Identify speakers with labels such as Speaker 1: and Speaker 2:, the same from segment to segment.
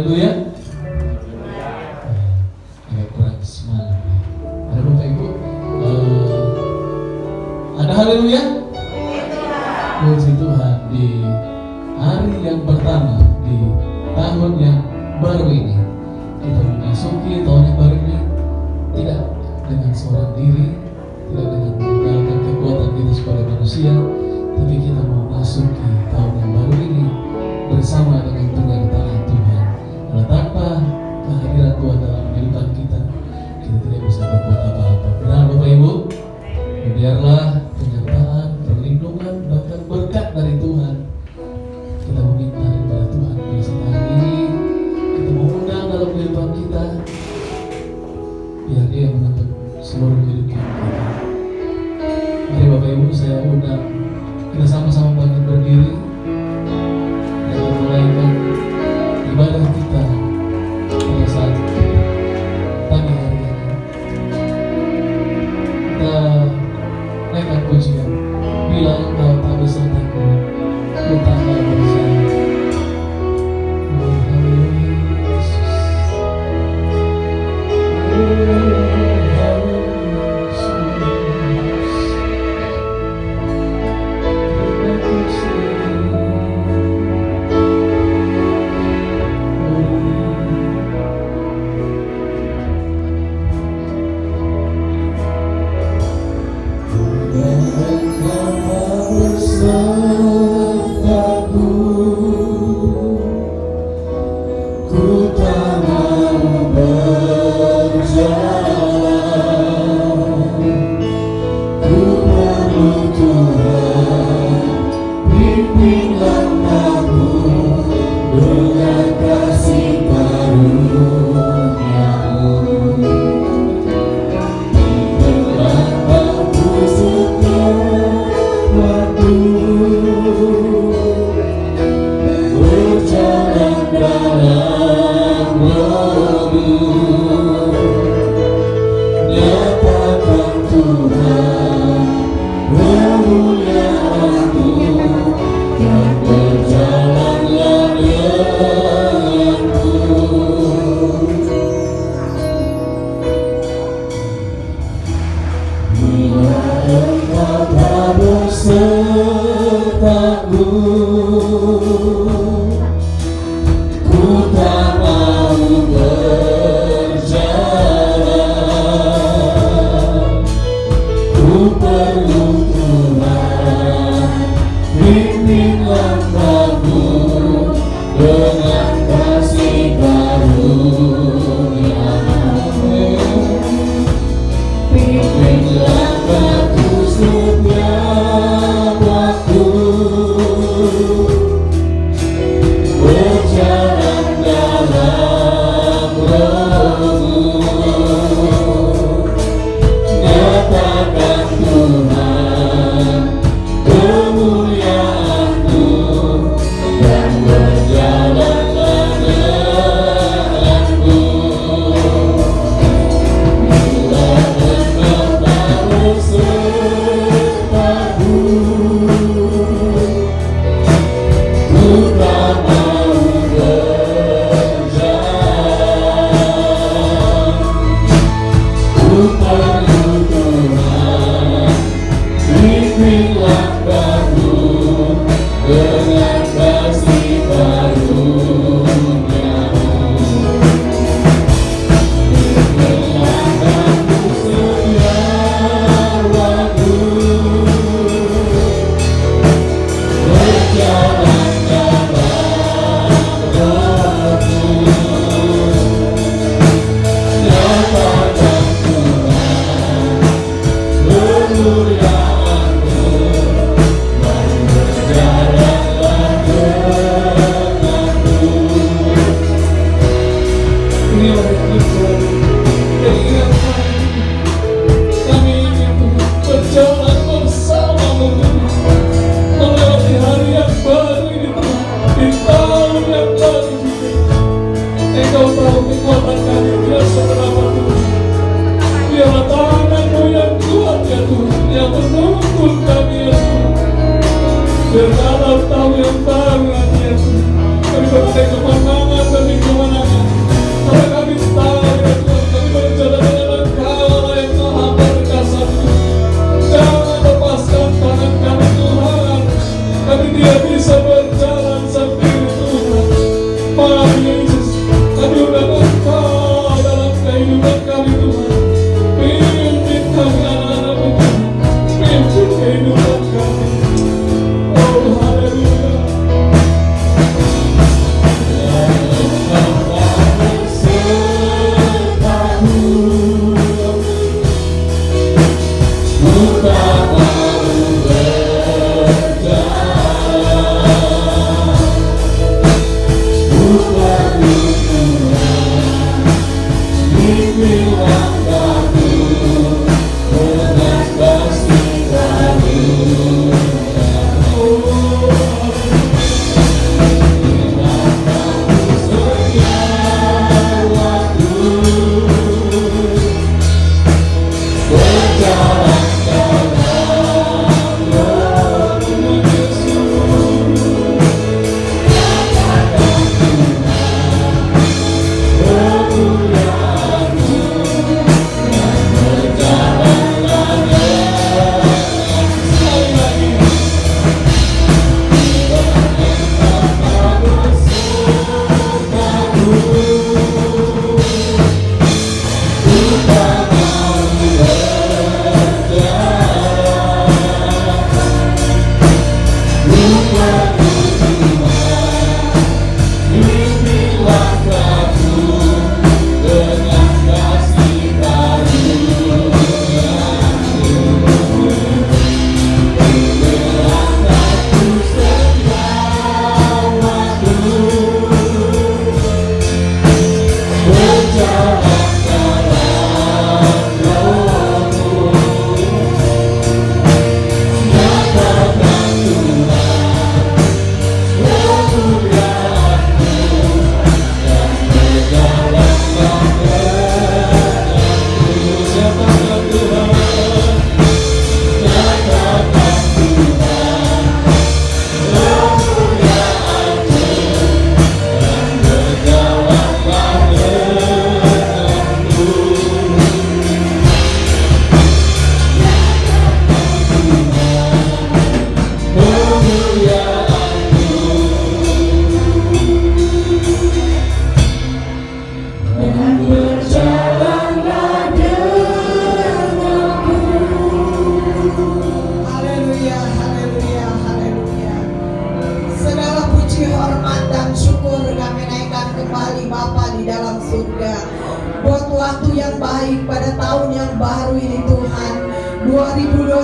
Speaker 1: Haleluya. Agak kurang semangat. Ada Bapak Ibu? Ada haleluya? Puji Tuhan, di hari yang pertama di tahun yang baru ini kita memasuki tahun yang baru ini tidak dengan seorang diri, tidak dengan mengandalkan kekuatan kita sebagai manusia, tapi kita mau masuki tahun yang baru ini bersama dengan penyertaan Tuhan. Karena tanpa kehadiran Tuhan dalam kehidupan kita, kita tidak bisa berbuat apa-apa. Benar Bapak Ibu? Biarlah penyertaan, perlindungan, bahkan berkat dari Tuhan kita meminta kepada Tuhan pada saat hari ini. Kita mau undang dalam kehidupan kita, biar Dia menuntut seluruh hidup kita. Mari Bapak Ibu, saya undang kita sama-sama bangkit berdiri dan memulaikan ibadah kita pada saat pagi hari ini. Kita naikkan pujian, bila Engkau tak besertaku, ku takkan bersama. Berharap tahu yang baru ya Tuhan. Kami berkata kemenangan dan kemenangan
Speaker 2: kembali Bapa di dalam surga. Buat waktu yang baik pada tahun yang baru ini Tuhan, 2021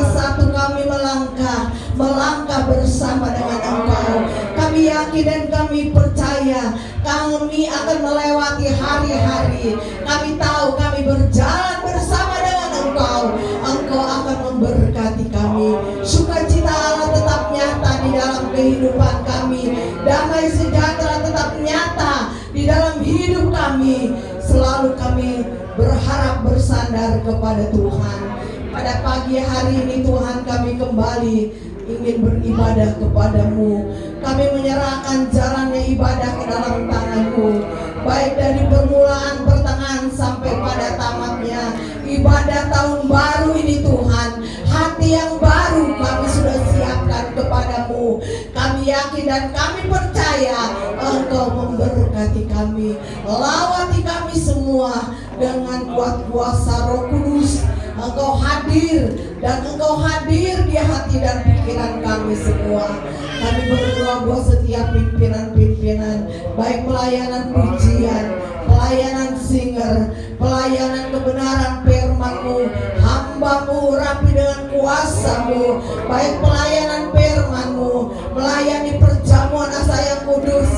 Speaker 2: kami melangkah bersama dengan Engkau. Kami yakin dan kami percaya kami akan melewati hari-hari. Kami tahu kami berjalan bersama dengan Engkau. Engkau akan memberkati kami. Sukacita Allah tetap nyata di dalam kehidupan kami. Damai sejahtera tetap nyata di dalam hidup kami. Selalu kami berharap bersandar kepada Tuhan. Pada pagi hari ini Tuhan, kami kembali ingin beribadah kepadamu. Kami menyerahkan jalannya ibadah ke dalam tangan-Mu, baik dari permulaan, pertengahan sampai pada tamatnya ibadah tahun baru ini Tuhan. Hati yang baru kami sudah siapkan kepadamu. Kami yakin dan kami percaya Engkau memberkati kami. Lawati kami semua dengan kuat kuasa Roh Kudus. Engkau hadir dan Engkau hadir di hati dan pikiran kami semua. Kami berdoa buat setiap pimpinan-pimpinan, baik pelayanan pujian, pelayanan singer, pelayanan kebenaran firman-Mu. Hamba-Mu rapi dengan kuasa-Mu, baik pelayanan firman-Mu, melayani perjamuan asa yang kudus.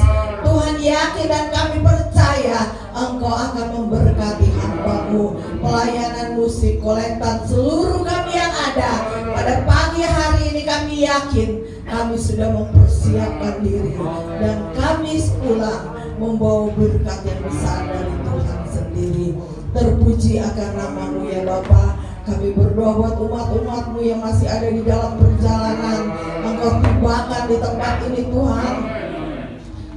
Speaker 2: Tuhan yakin dan kami percaya Engkau akan memberkati hamba-Mu. Pelayanan musik, koletan, seluruh kami yang ada pada pagi hari ini, kami yakin kami sudah mempersiapkan diri dan kami pulang membawa berkat yang besar dari Tuhan sendiri. Terpuji akan nama-Mu ya Bapa. Kami berdoa buat umat-umat-Mu yang masih ada di dalam perjalanan. Engkau tibakan di tempat ini Tuhan,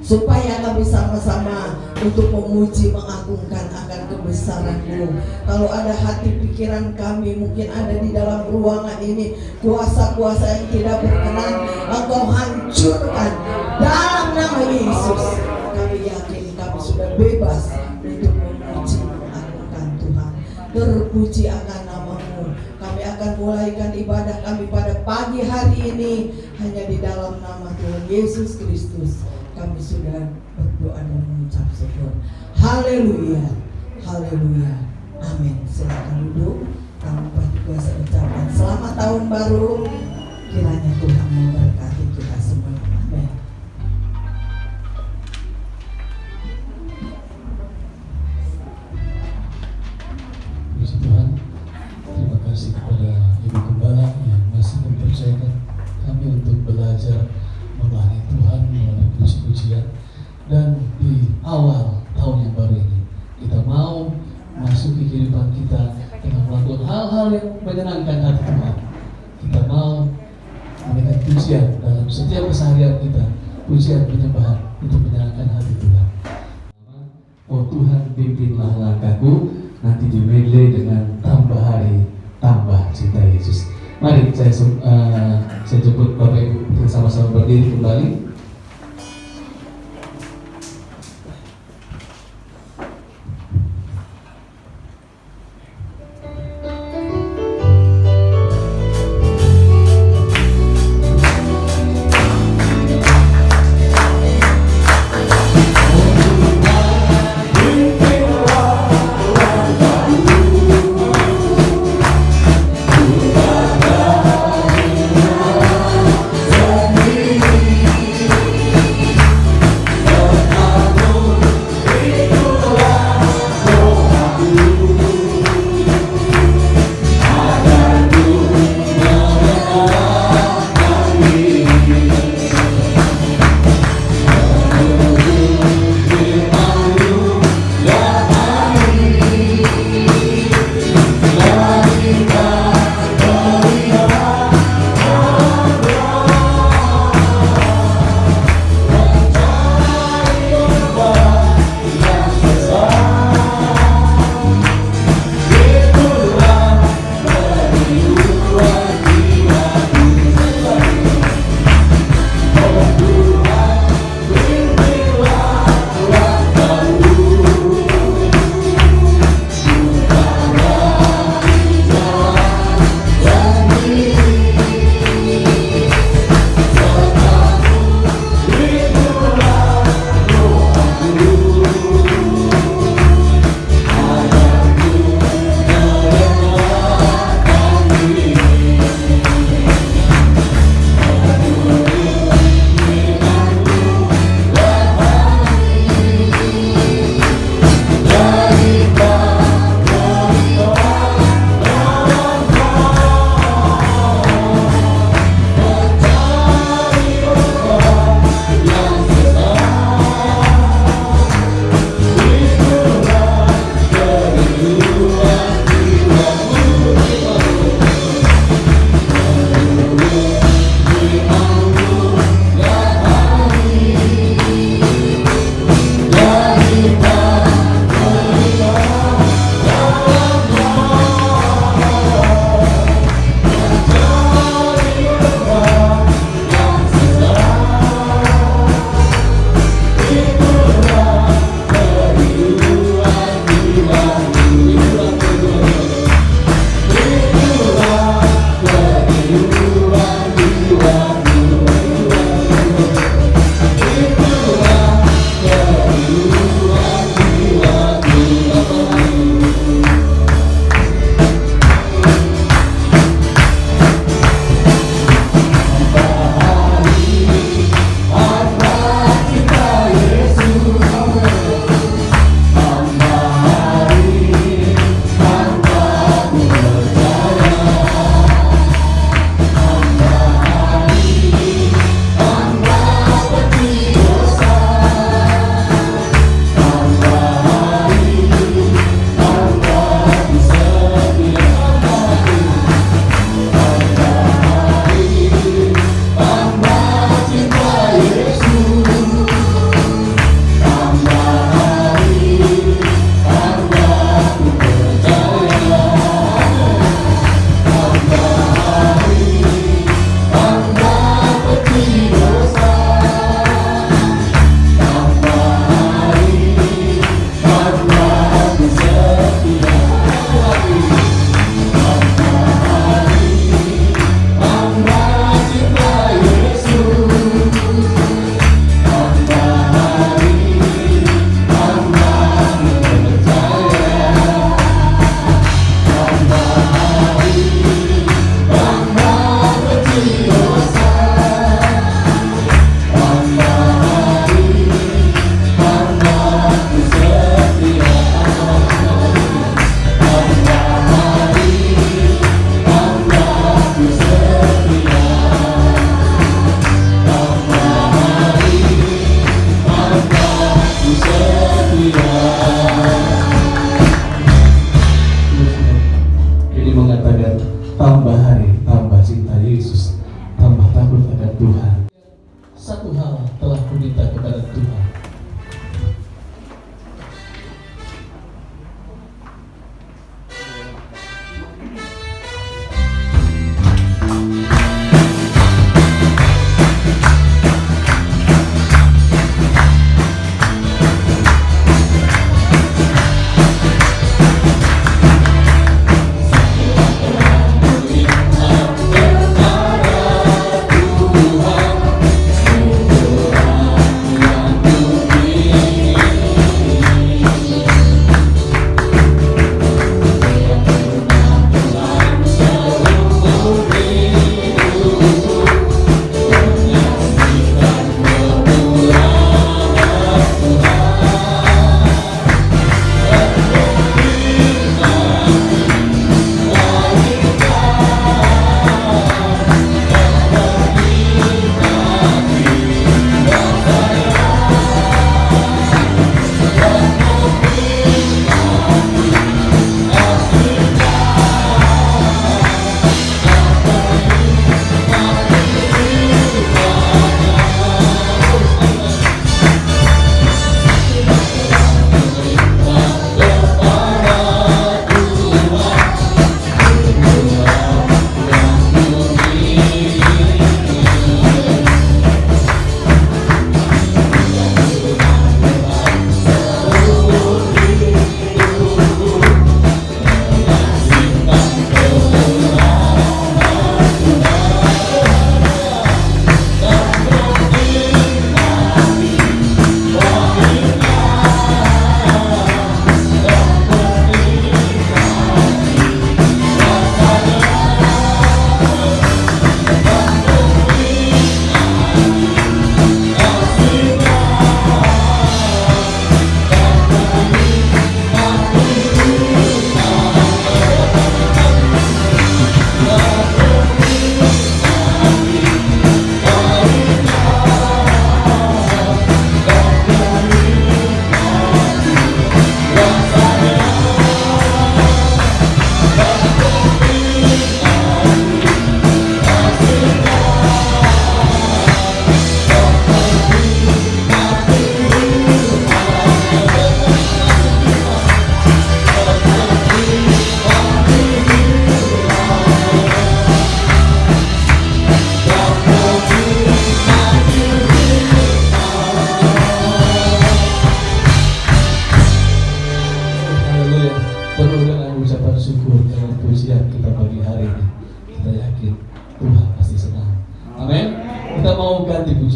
Speaker 2: supaya kami sama-sama untuk memuji, mengagungkan akan kebesaran-Mu. Kalau ada hati pikiran kami mungkin ada di dalam ruangan ini, kuasa-kuasa yang tidak berkenan, Engkau hancurkan dalam nama Yesus. Kami yakin kami sudah bebas untuk memuji, mengagungkan Tuhan. Terpuji akan nama-Mu. Kami akan mulaikan ibadah kami pada pagi hari ini hanya di dalam nama Tuhan Yesus Kristus. Kami sudah berdoa dan mengucap syukur. Haleluya, haleluya, amin. Silakan duduk. Kami pasti kuasa ucapkan selamat tahun baru. Kiranya Tuhan memberkati kita semua. Amin.
Speaker 1: Puji Tuhan. Terima kasih kepada Ibu Gembala yang masih mempercayakan kami untuk belajar melayani Tuhan melalui puji-pujian. Dan di awal tahun yang baru ini kita mau masuk ke kehidupan kita dengan melakukan hal-hal yang menyenangkan hati Tuhan. Kita mau memberikan pujian dalam setiap keseharian kita, pujian penyembahan untuk menyenangkan hati Tuhan. Oh Tuhan, pimpinlah langkahku, nanti di medley dengan tambah hari, tambah cinta Yesus. Mari saya jemput Bapak Ibu, kita sama-sama berdiri kembali.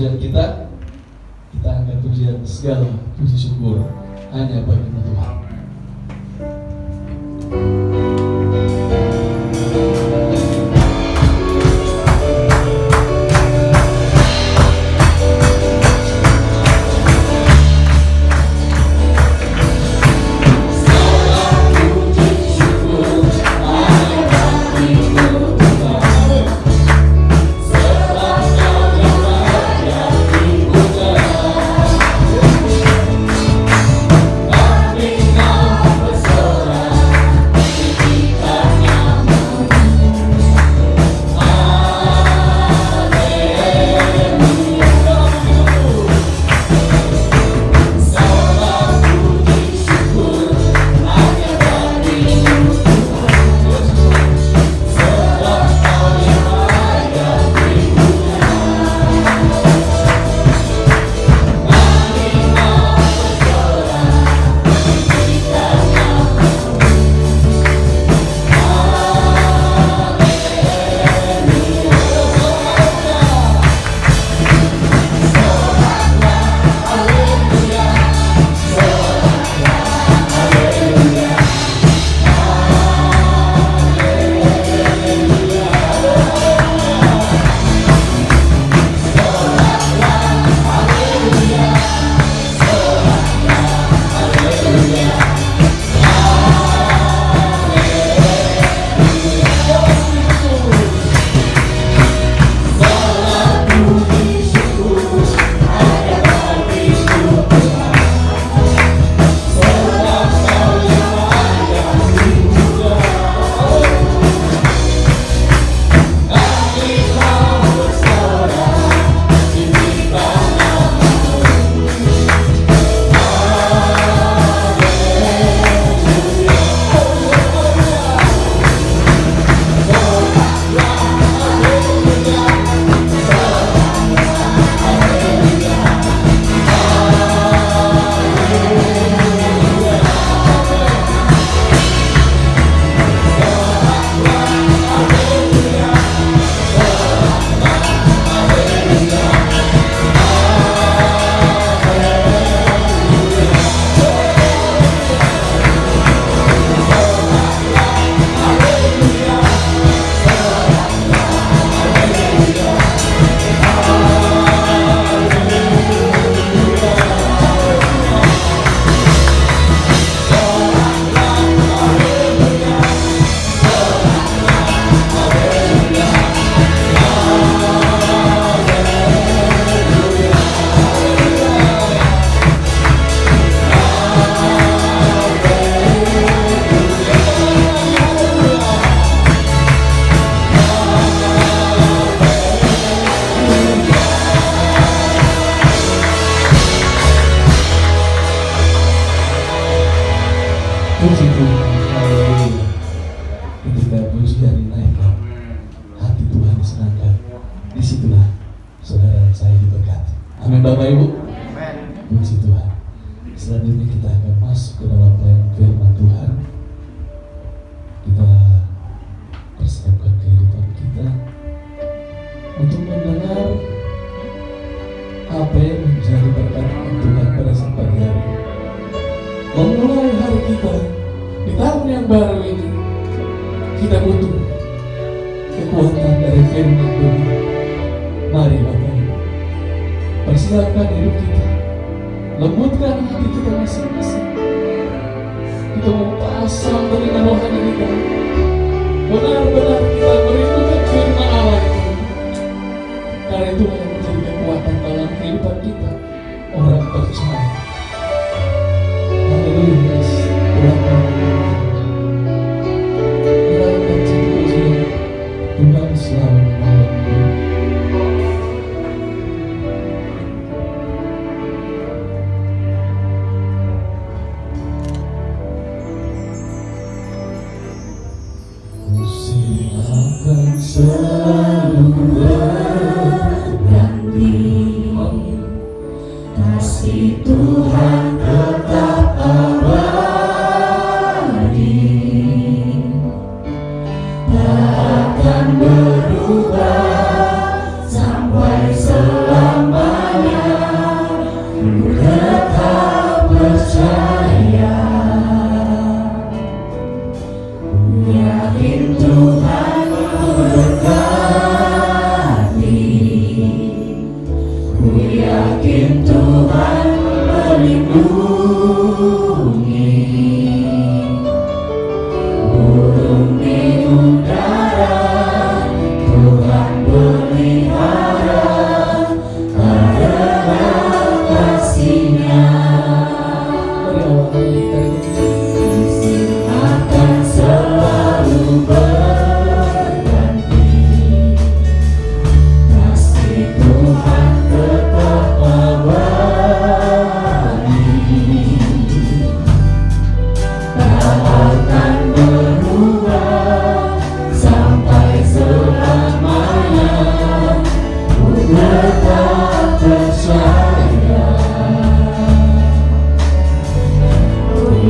Speaker 1: pujian kita angkat pujian segala puji syukur hanya bagi Tuhan. Puji Tuhan, haleluya. Ketika pujian dinaikkan, hati Tuhan disenangkan. Disitulah saudara saya diberkati. Amin Bapak Ibu. Puji Tuhan. Selanjutnya kita akan masuk ke dalam pelayanan firman Tuhan. Kita persiapkan kehidupan kita untuk mendengar apa yang menjadi berkat Tuhan pada saat pagi hari. Memulai hari kita di tahun yang baru ini, kita butuh kekuatan dari firman Tuhan. Mari Bapak Ibu, persiapkan hidup kita, lembutkan hati kita masing-masing. Kita mau pasang telinga rohani kita, benar-benar kita merindukan firman Allah itu, karena itu yang menjadi kekuatan dalam kehidupan kita, orang percaya. Haleluya, Tuhan Tuhan selalu menolongku. Musim akan selalu berganti, kasih Tuhan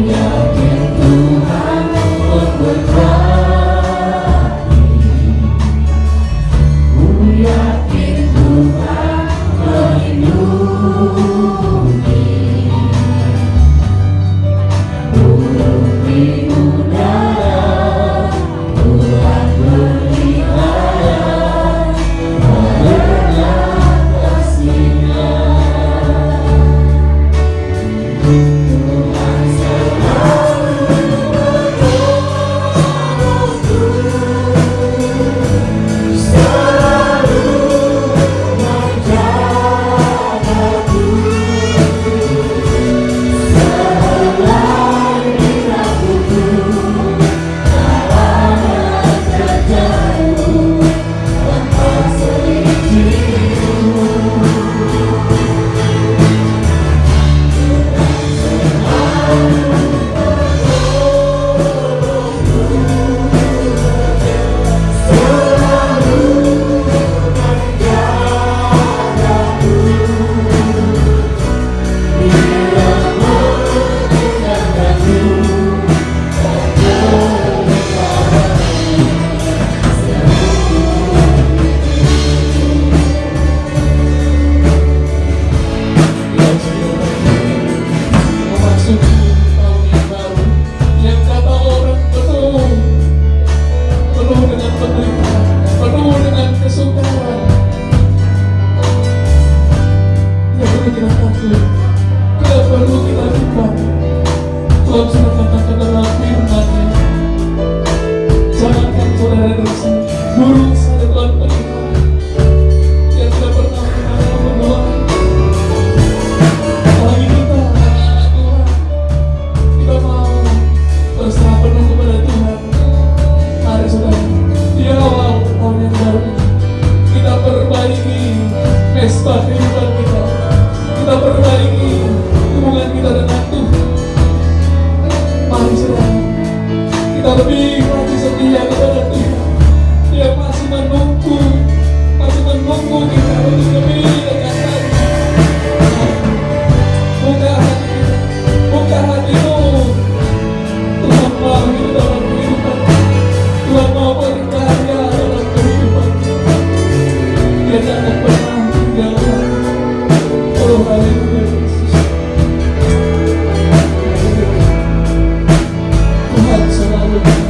Speaker 1: yakin Tuhan memberkati. Ku yakin Tuhan melindungi. Burung di udara Tuhan pelihara, karena kasih-Nya. Tuhan selalu menolongku, selalu menjagaku, selai diraguku, tak terjatuh tanpa seizin-Mu. Memasuki tahun yang baru, yang kata orang penuh dengan penderitaan, penuh dengan kesukaran. Tidak perlu kita takut, tidak perlu kita ribat. Tuhan sudah katakan dalam firman-Nya, jangankan saudara dosa, burung saja Tuhan pelihara, yang tidak pernah mengenal menuai. Apalagi kita, anak-anak Tuhan, kita mau berserah penuh kepada Tuhan. Mari saudara, di awal tahun yang baru ini, kita perbaiki pesta kehidupan kita. Kita perbaiki hubungan kita dengan Tuhan. Mari saudara, kita lebih lagi setia kepada Tuhan. Dia masih menunggu kita untuk lebih dekat lagi. Buka hati kita, buka hatimu. Tuhan mau hidup dalam kehidupan. Tuhan mau berkarya dalam kehidupan. Dia tak akan pernah tinggalkan. Oh haleluya Yesus. Tuhan selalu bersama.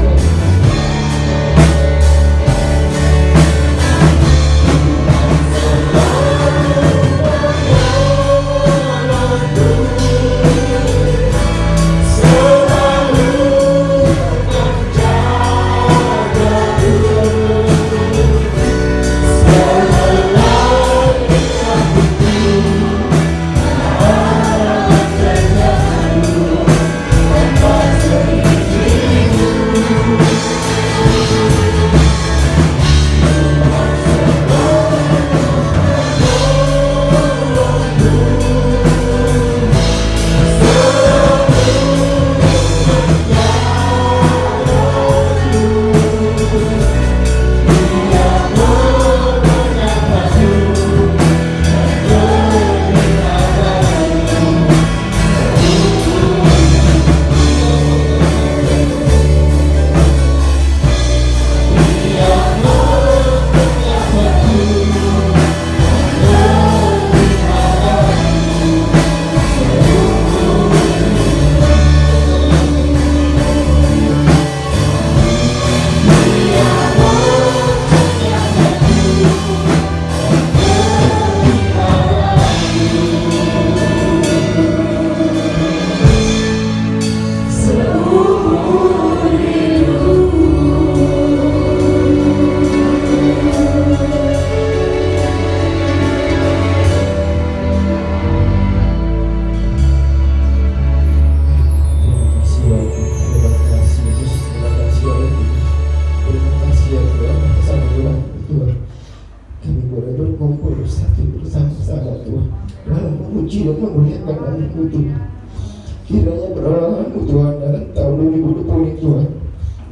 Speaker 3: Kiranya berolahraga Tuhan dalam tahun 2020 ini Tuhan.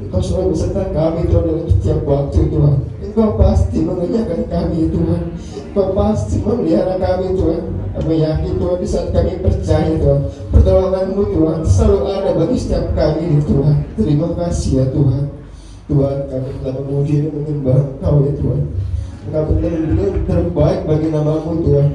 Speaker 3: Engkau selalu beserta kami Tuhan dalam setiap waktu Tuhan. Engkau pasti mengerjakan kami Tuhan. Engkau pasti memelihara kami Tuhan. Kami yakin Tuhan di saat kami percaya Tuhan. pertolongan-Mu Tuhan selalu ada bagi setiap kami ini Tuhan. Terima kasih ya Tuhan. Tuhan, kami telah memuji dan menyembah Engkau ya Tuhan. Engkau benar-benar terbaik bagi nama-Mu Tuhan.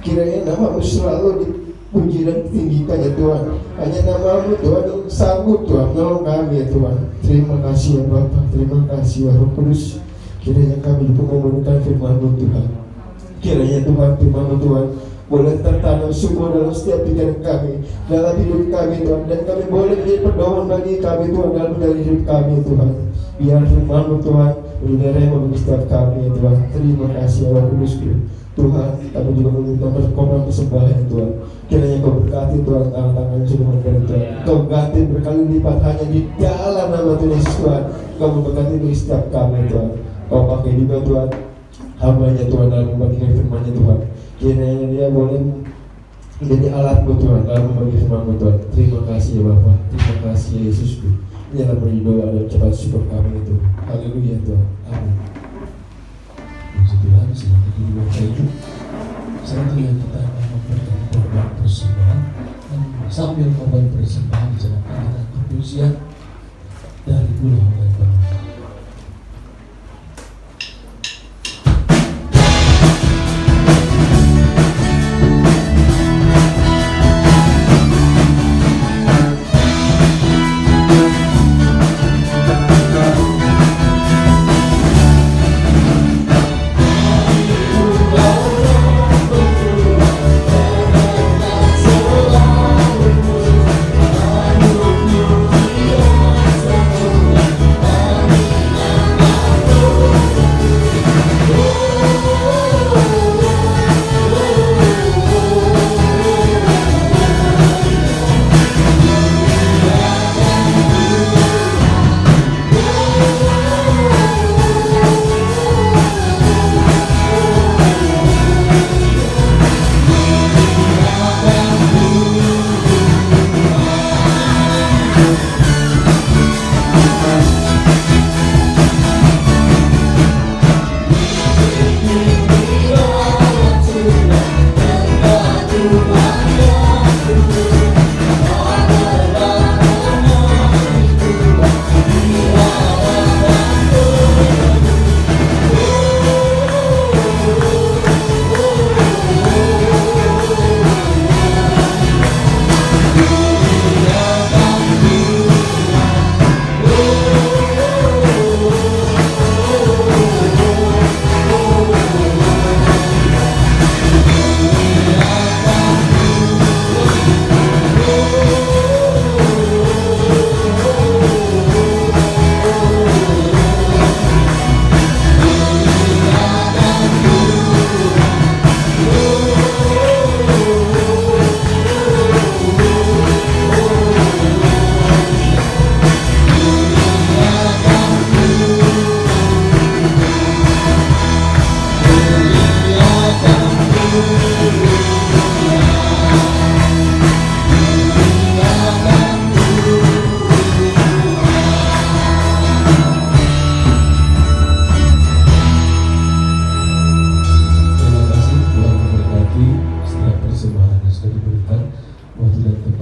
Speaker 3: Kiranya nama-Mu selalu dipuji dan ditinggikan ya Tuhan. Hanya nama-Mu Tuhan yang sanggup Tuhan menolong kami ya Tuhan. Terima kasih ya Bapa, terima kasih ya Roh Kudus. Kiranya kami mengumpulkan firman-Mu Tuhan. Kiranya Tuhan, firman-Mu Tuhan boleh tertanam subur dalam setiap pikiran kami, dalam hidup kami Tuhan, dan kami boleh menjadi pedoman bagi kami Tuhan dalam menjalani hidup kami Tuhan. Biar firman-Mu Tuhan menjadi rema bagi setiap kami Tuhan. Terima kasih ya Roh Kudus Tuhan. Kami juga meminta persembahan persembahan Tuhan. Kiranya Kau berkati Tuhan tangan-tangan semua dari Tuhan. Kau berkati berkali lipat hanya di dalam nama Tuhan Yesus Tuhan. Kau memberkati bagi setiap kami Tuhan. Kau pakai juga Tuhan hamba-Nya Tuhan dalam membagikan firman-Nya Tuhan. Kiranya dia boleh menjadi alat-Mu Tuhan dalam membagi firman-Mu Tuhan. Terima kasih ya Bapa, terima kasih ya Yesusku. Ini adalah berdoa dan cepat syukur kami itu. Haleluya Tuhan, amin.
Speaker 1: Puji Tuhan, silakan duduk saja. Selanjutnya kita akan memberikan korban persembahan, dan sambil korban persembahan dijalankan dengan kepujian dari Pulau Lebanon.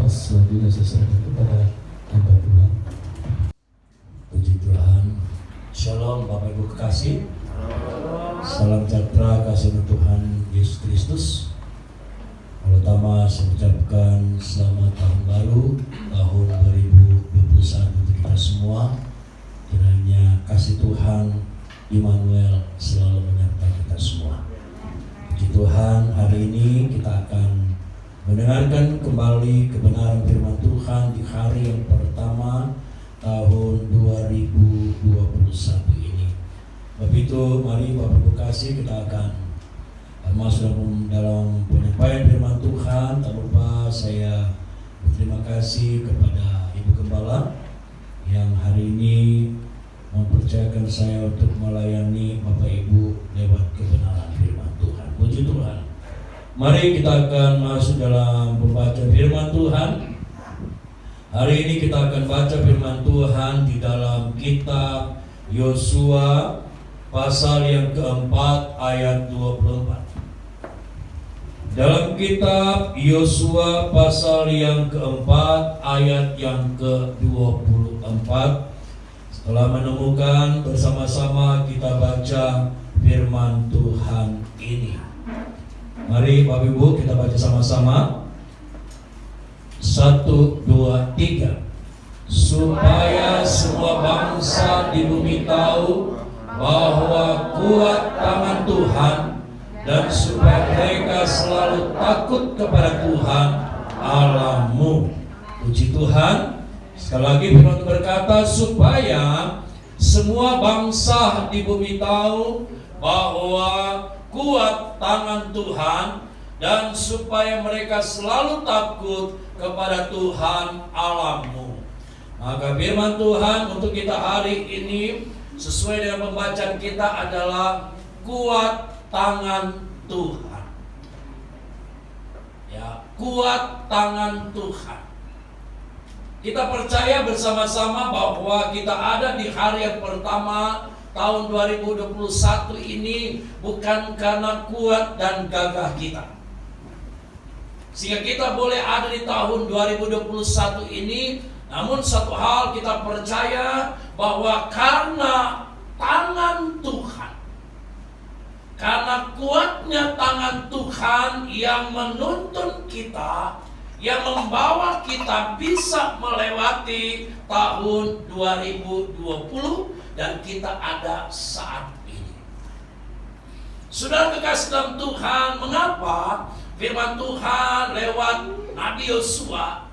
Speaker 1: Selanjutnya saya serahkan kepada hamba Tuhan.
Speaker 4: Puji Tuhan. Shalom Bapak Ibu kekasih. Salam sejahtera kasih Tuhan Yesus Kristus. Pertama saya ucapkan selamat tahun baru tahun 2021 untuk kita semua. Kiranya kasih Tuhan Immanuel selalu menyertai kita semua. Puji Tuhan, hari ini kita akan mendengarkan kembali kebenaran firman Tuhan di hari yang pertama tahun 2021 ini. Sebab itu mari Bapak Ibu kasih kita akan masuk dalam penyampaian firman Tuhan. Tak lupa saya berterima kasih kepada Ibu Gembala yang hari ini mempercayakan saya untuk melayani Bapak Ibu lewat kebenaran firman Tuhan. Puji Tuhan. Mari kita akan masuk dalam pembacaan firman Tuhan. Hari ini kita akan baca firman Tuhan di dalam kitab Yosua pasal yang keempat ayat 24. Dalam kitab Yosua pasal yang keempat ayat yang ke-24, setelah menemukan bersama-sama kita baca firman Tuhan ini. Mari Bapak Ibu kita baca sama-sama. 1, 2, 3. Supaya semua bangsa di bumi tahu bahwa kuat tangan Tuhan, dan supaya mereka selalu takut kepada Tuhan Allahmu. Puji Tuhan. Sekali lagi firman berkata, supaya semua bangsa di bumi tahu bahwa kuat tangan Tuhan, dan supaya mereka selalu takut kepada Tuhan Allahmu. Maka firman Tuhan untuk kita hari ini sesuai dengan pembacaan kita adalah kuat tangan Tuhan. Ya, kuat tangan Tuhan. Kita percaya bersama-sama bahwa kita ada di hari yang pertama tahun 2021 ini bukan karena kuat dan gagah kita, sehingga kita boleh ada di tahun 2021 ini. Namun satu hal kita percaya bahwa karena tangan Tuhan, karena kuatnya tangan Tuhan yang menuntun kita, yang membawa kita bisa melewati tahun 2020 dan kita ada saat ini. Saudara kekasih dalam Tuhan, mengapa firman Tuhan lewat Nabi Yosua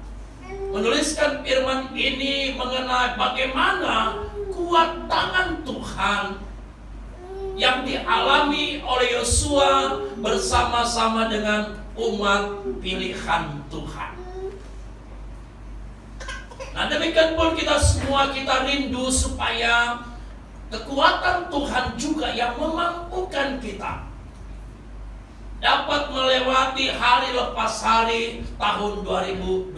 Speaker 4: menuliskan firman ini mengenai bagaimana kuat tangan Tuhan yang dialami oleh Yosua bersama-sama dengan umat pilihan Tuhan. Nah, demikian pun kita semua, kita rindu supaya kekuatan Tuhan juga yang memampukan kita dapat melewati hari lepas hari tahun 2021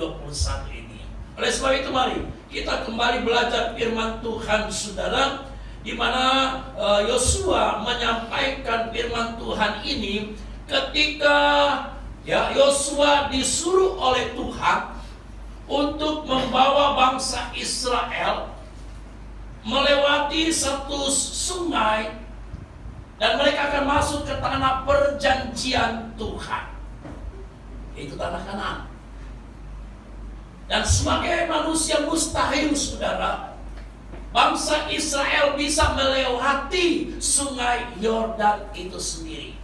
Speaker 4: ini. Oleh sebab itu mari kita kembali belajar firman Tuhan, saudara, di mana Yosua menyampaikan firman Tuhan ini ketika Yosua disuruh oleh Tuhan untuk membawa bangsa Israel melewati satu sungai dan mereka akan masuk ke tanah perjanjian Tuhan, yaitu tanah Kanaan. Dan sebagai manusia mustahil, saudara, bangsa Israel bisa melewati sungai Yordan itu sendiri.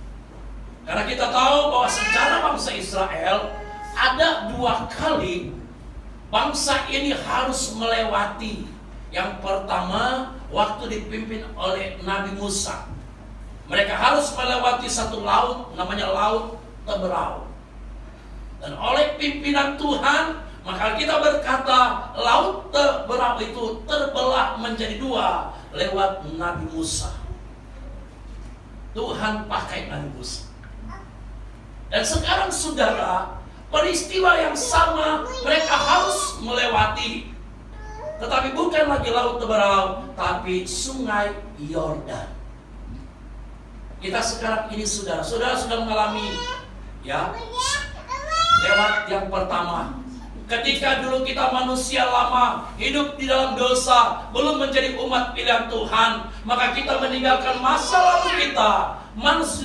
Speaker 4: Karena kita tahu bahwa sejarah bangsa Israel ada 2 kali bangsa ini harus melewati. Yang pertama waktu dipimpin oleh Nabi Musa. Mereka harus melewati satu laut, namanya Laut Teberau. Dan oleh pimpinan Tuhan, maka kita berkata Laut Teberau itu terbelah menjadi 2 lewat Nabi Musa. Tuhan pakai Nabi Musa. Dan sekarang saudara, peristiwa yang sama mereka harus melewati. Tetapi bukan lagi Laut Teberau, tapi Sungai Yordan. Kita sekarang ini saudara sudah mengalami lewat yang pertama. Ketika dulu kita manusia lama hidup di dalam dosa, belum menjadi umat pilihan Tuhan, maka kita meninggalkan masa lalu kita,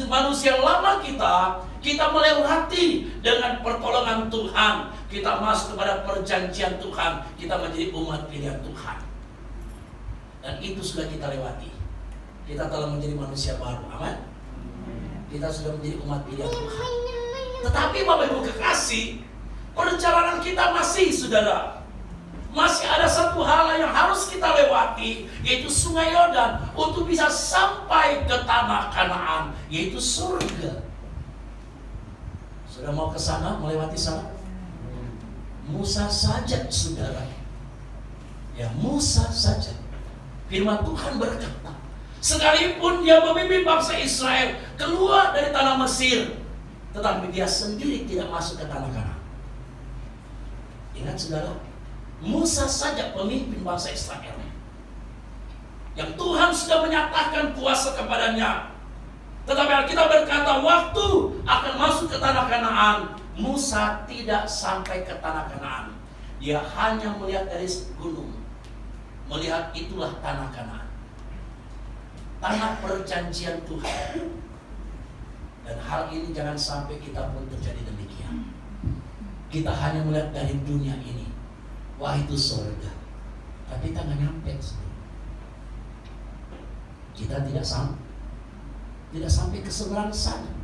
Speaker 4: manusia lama kita melewati dengan pertolongan Tuhan. Kita masuk kepada perjanjian Tuhan, kita menjadi umat pilihan Tuhan. Dan itu sudah kita lewati. Kita telah menjadi manusia baru, amin. Kita sudah menjadi umat pilihan Tuhan. Tetapi Bapak Ibu kekasih, perjalanan kita masih, saudara, masih ada satu hal yang harus kita lewati, yaitu Sungai Yordan, untuk bisa sampai ke tanah Kanaan, yaitu surga. Sudah mau ke sana, melewati sana? Musa saja, saudara. Ya, Musa saja. Firman Tuhan berkata, sekalipun dia memimpin bangsa Israel keluar dari tanah Mesir, tetapi dia sendiri tidak masuk ke tanah Kanaan. Ingat saudara, Musa saja pemimpin bangsa Israel yang Tuhan sudah menyatakan kuasa kepadanya.
Speaker 5: Tetapi Alkitab berkata waktu akan masuk ke tanah Kanaan, Musa tidak sampai ke tanah Kanaan. Dia hanya melihat dari gunung. Melihat itulah tanah Kanaan, tanah perjanjian Tuhan. Dan hal ini jangan sampai kita pun terjadi demikian. Kita hanya melihat dari dunia ini, wah itu surga, tapi kita nggak nyampe. Kita tidak sampai ke seberang sana.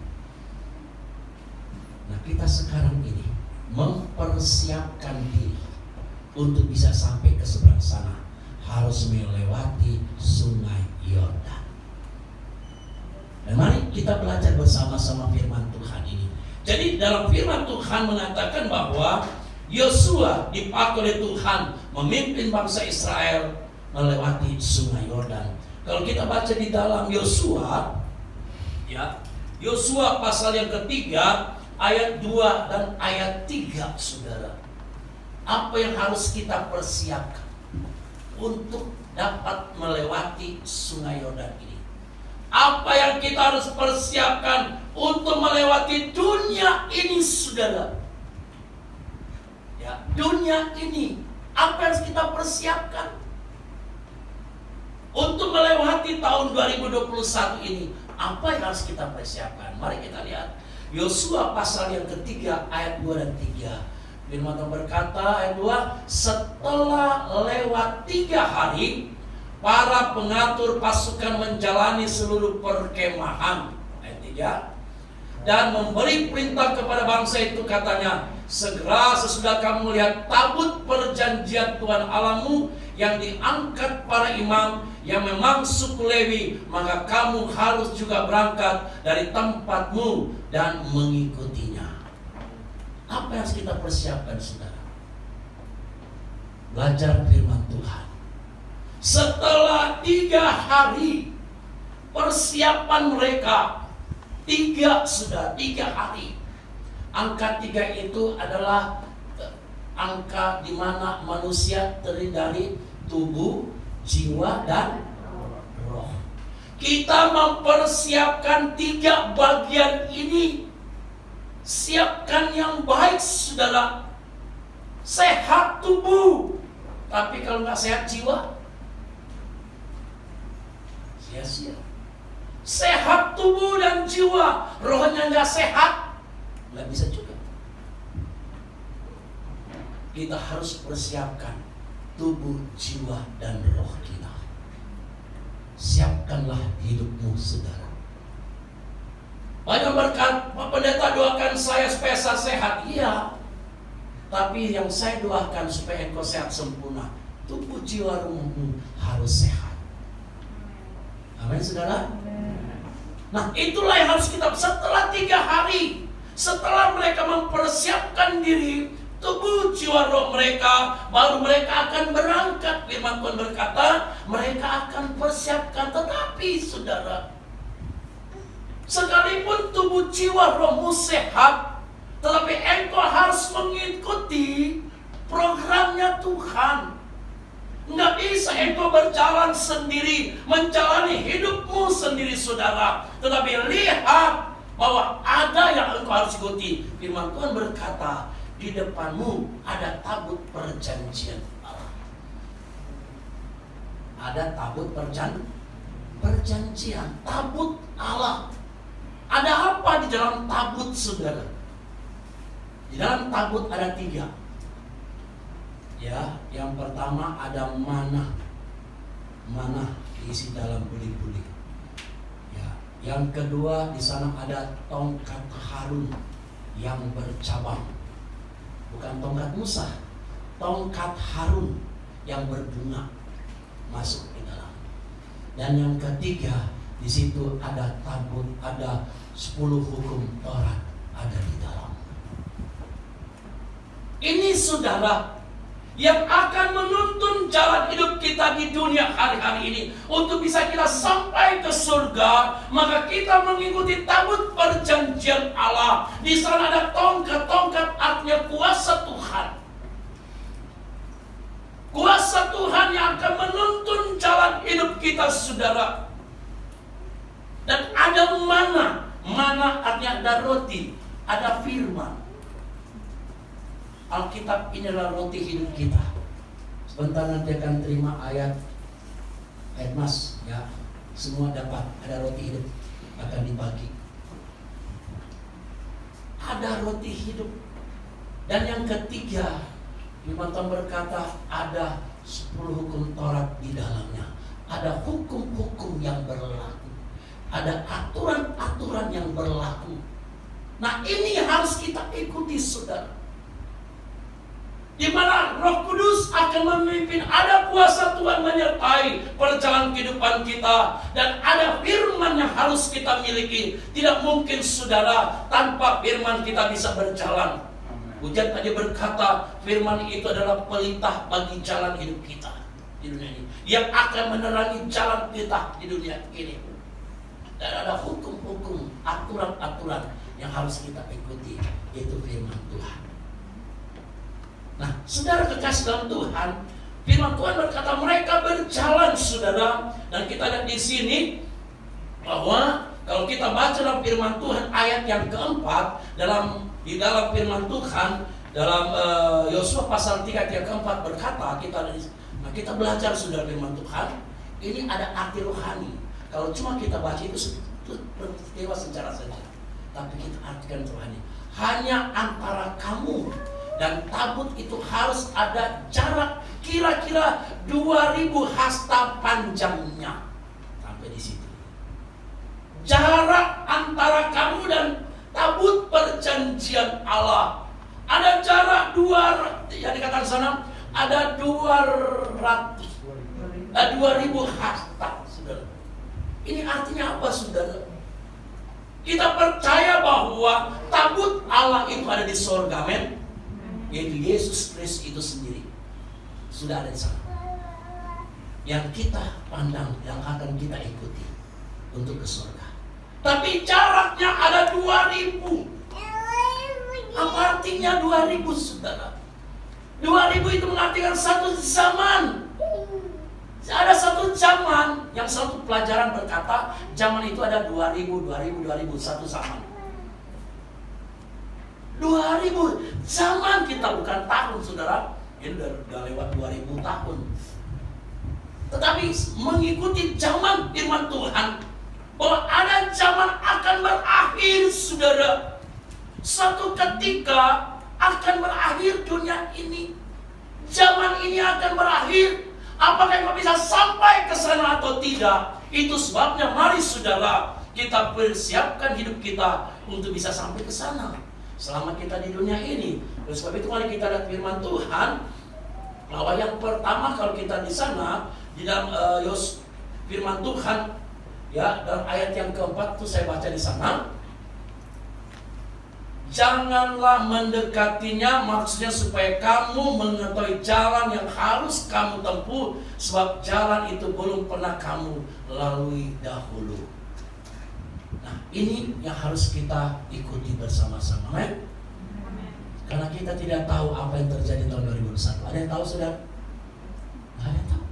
Speaker 5: Nah, kita sekarang ini mempersiapkan diri untuk bisa sampai ke seberang sana, harus melewati sungai Yordan. Dan mari kita belajar bersama-sama firman Tuhan ini. Jadi dalam firman Tuhan mengatakan bahwa Yosua dipakai oleh Tuhan memimpin bangsa Israel melewati sungai Yordan. Kalau kita baca di dalam Yosua, ya, Yosua pasal yang ketiga ayat 2 dan ayat 3, saudara. Apa yang harus kita persiapkan untuk dapat melewati sungai Yordan ini? Apa yang kita harus persiapkan untuk melewati dunia ini, saudara? Ya, dunia ini, apa yang harus kita persiapkan untuk melewati tahun 2021 ini? Apa yang harus kita persiapkan? Mari kita lihat Yosua pasal yang ketiga ayat 2 dan 3. Firman Tuhan berkata ayat 2, setelah lewat 3 hari, para pengatur pasukan menjalani seluruh perkemahan. Ayat 3. Dan memberi perintah kepada bangsa itu, katanya, segera sesudah kamu melihat tabut perjanjian Tuhan Allahmu yang diangkat para imam yang memang suku Lewi, maka kamu harus juga berangkat dari tempatmu dan mengikutinya. Apa yang harus kita persiapkan, saudara? Belajar firman Tuhan. Setelah 3 hari persiapan mereka, 3 hari. Angka 3 itu adalah angka di mana manusia terdiri dari tubuh, jiwa, dan roh. Kita mempersiapkan 3 bagian ini. Siapkan yang baik, saudara. Sehat tubuh, tapi kalau nggak sehat jiwa, sia-sia. Sehat tubuh dan jiwa, rohnya nggak sehat, nggak bisa juga. Kita harus persiapkan tubuh, jiwa, dan roh kita. Siapkanlah hidupmu, saudara. Banyak berkat, Pak Pendeta doakan saya supaya saya sehat. Iya, tapi yang saya doakan supaya engkau sehat sempurna, tubuh, jiwa, rohmu harus sehat. Amin, saudara. Nah, itulah yang harus kita. Setelah 3 hari, setelah mereka mempersiapkan diri, tubuh, jiwa, roh mereka, baru mereka akan berangkat. Firman Tuhan berkata, mereka akan persiapkan. Tetapi, saudara, sekalipun tubuh, jiwa, rohmu sehat, tetapi engkau harus mengikuti programnya Tuhan. Nggak bisa engkau berjalan sendiri, menjalani hidupmu sendiri, saudara. Tetapi lihat bahwa ada yang engkau harus ikuti. Firman Tuhan berkata, di depanmu ada tabut perjanjian Allah. Ada tabut perjanjian, tabut Allah. Ada apa di dalam tabut, saudara? Di dalam tabut ada 3. Ya, yang pertama ada mana diisi dalam buli-buli. Ya, yang kedua di sana ada tongkat Harun yang bercabang. Bukan tongkat Musa, tongkat Harun yang berbunga masuk di dalam. Dan yang ketiga, di situ ada tabut, ada 10 hukum Taurat ada di dalam. Ini, saudara, yang akan menuntun jalan hidup kita di dunia hari-hari ini. Untuk bisa kita sampai ke surga, maka kita mengikuti tabut perjanjian Allah. Di sana ada tongkat-tongkat, artinya kuasa Tuhan. Kuasa Tuhan yang akan menuntun jalan hidup kita, saudara. Dan ada ada mana. Mana artinya ada roti, ada firman. Alkitab inilah roti hidup kita. Sebentar nanti akan terima ayat mas ya. Semua dapat, ada roti hidup akan dibagi. Ada roti hidup. Dan yang ketiga, firman Tuhan berkata ada 10 hukum Taurat di dalamnya. Ada hukum-hukum yang berlaku. Ada aturan-aturan yang berlaku. Nah, ini harus kita ikuti, saudara. Di mana Roh Kudus akan memimpin, ada kuasa Tuhan menyertai perjalanan kehidupan kita, dan ada firman yang harus kita miliki. Tidak mungkin, saudara, tanpa firman kita bisa berjalan. Hujan tadi berkata, firman itu adalah pelita bagi jalan hidup kita di dunia ini, yang akan menerangi jalan kita di dunia ini. Dan ada hukum-hukum, aturan-aturan yang harus kita ikuti, yaitu firman Tuhan. Nah, saudara kekasih dalam Tuhan, firman Tuhan berkata mereka berjalan, saudara. Dan kita lihat di sini bahwa kalau kita baca dalam firman Tuhan ayat yang keempat, di dalam firman Tuhan dalam Yosua pasal 3 ayat yang keempat berkata, kita belajar, saudara, firman Tuhan ini ada arti rohani. Kalau cuma kita baca itu peristiwa sejarah saja, tapi kita artikan rohani. Hanya antara kamu dan tabut itu harus ada jarak kira-kira 2000 hasta panjangnya. Sampai di situ. Jarak antara kamu dan tabut perjanjian Allah. Ada jarak 200, yang dikatakan sana ada 2000 hasta, saudara. Ini artinya apa, saudara? Kita percaya bahwa tabut Allah itu ada di surga, men. Yaitu Yesus Kristus itu sendiri sudah ada di sana. Yang kita pandang, yang akan kita ikuti untuk ke surga. Tapi jaraknya ada 2000. Apa artinya 2000, saudara? 2000 itu mengartikan satu zaman. Ada satu zaman yang satu pelajaran berkata zaman itu ada 2000, satu zaman. 2000 zaman kita, bukan tahun, saudara. Ini udah lewat 2000 tahun. Tetapi mengikuti zaman firman Tuhan, bahwa ada zaman akan berakhir, saudara. Suatu ketika akan berakhir dunia ini. Zaman ini akan berakhir. Apakah kita bisa sampai ke sana atau tidak? Itu sebabnya mari, saudara, kita persiapkan hidup kita untuk bisa sampai ke sana selama kita di dunia ini. Oleh sebab itu mari kita lihat firman Tuhan, bahwa yang pertama kalau kita di sana di dalam firman Tuhan ya, dalam ayat yang keempat itu saya baca di sana, janganlah mendekatinya, maksudnya supaya kamu mengetahui jalan yang harus kamu tempuh, sebab jalan itu belum pernah kamu lalui dahulu. Nah, ini yang harus kita ikuti bersama-sama, men. Karena kita tidak tahu apa yang terjadi tahun 2021. Ada yang tahu, saudara? Nggak ada yang tahu.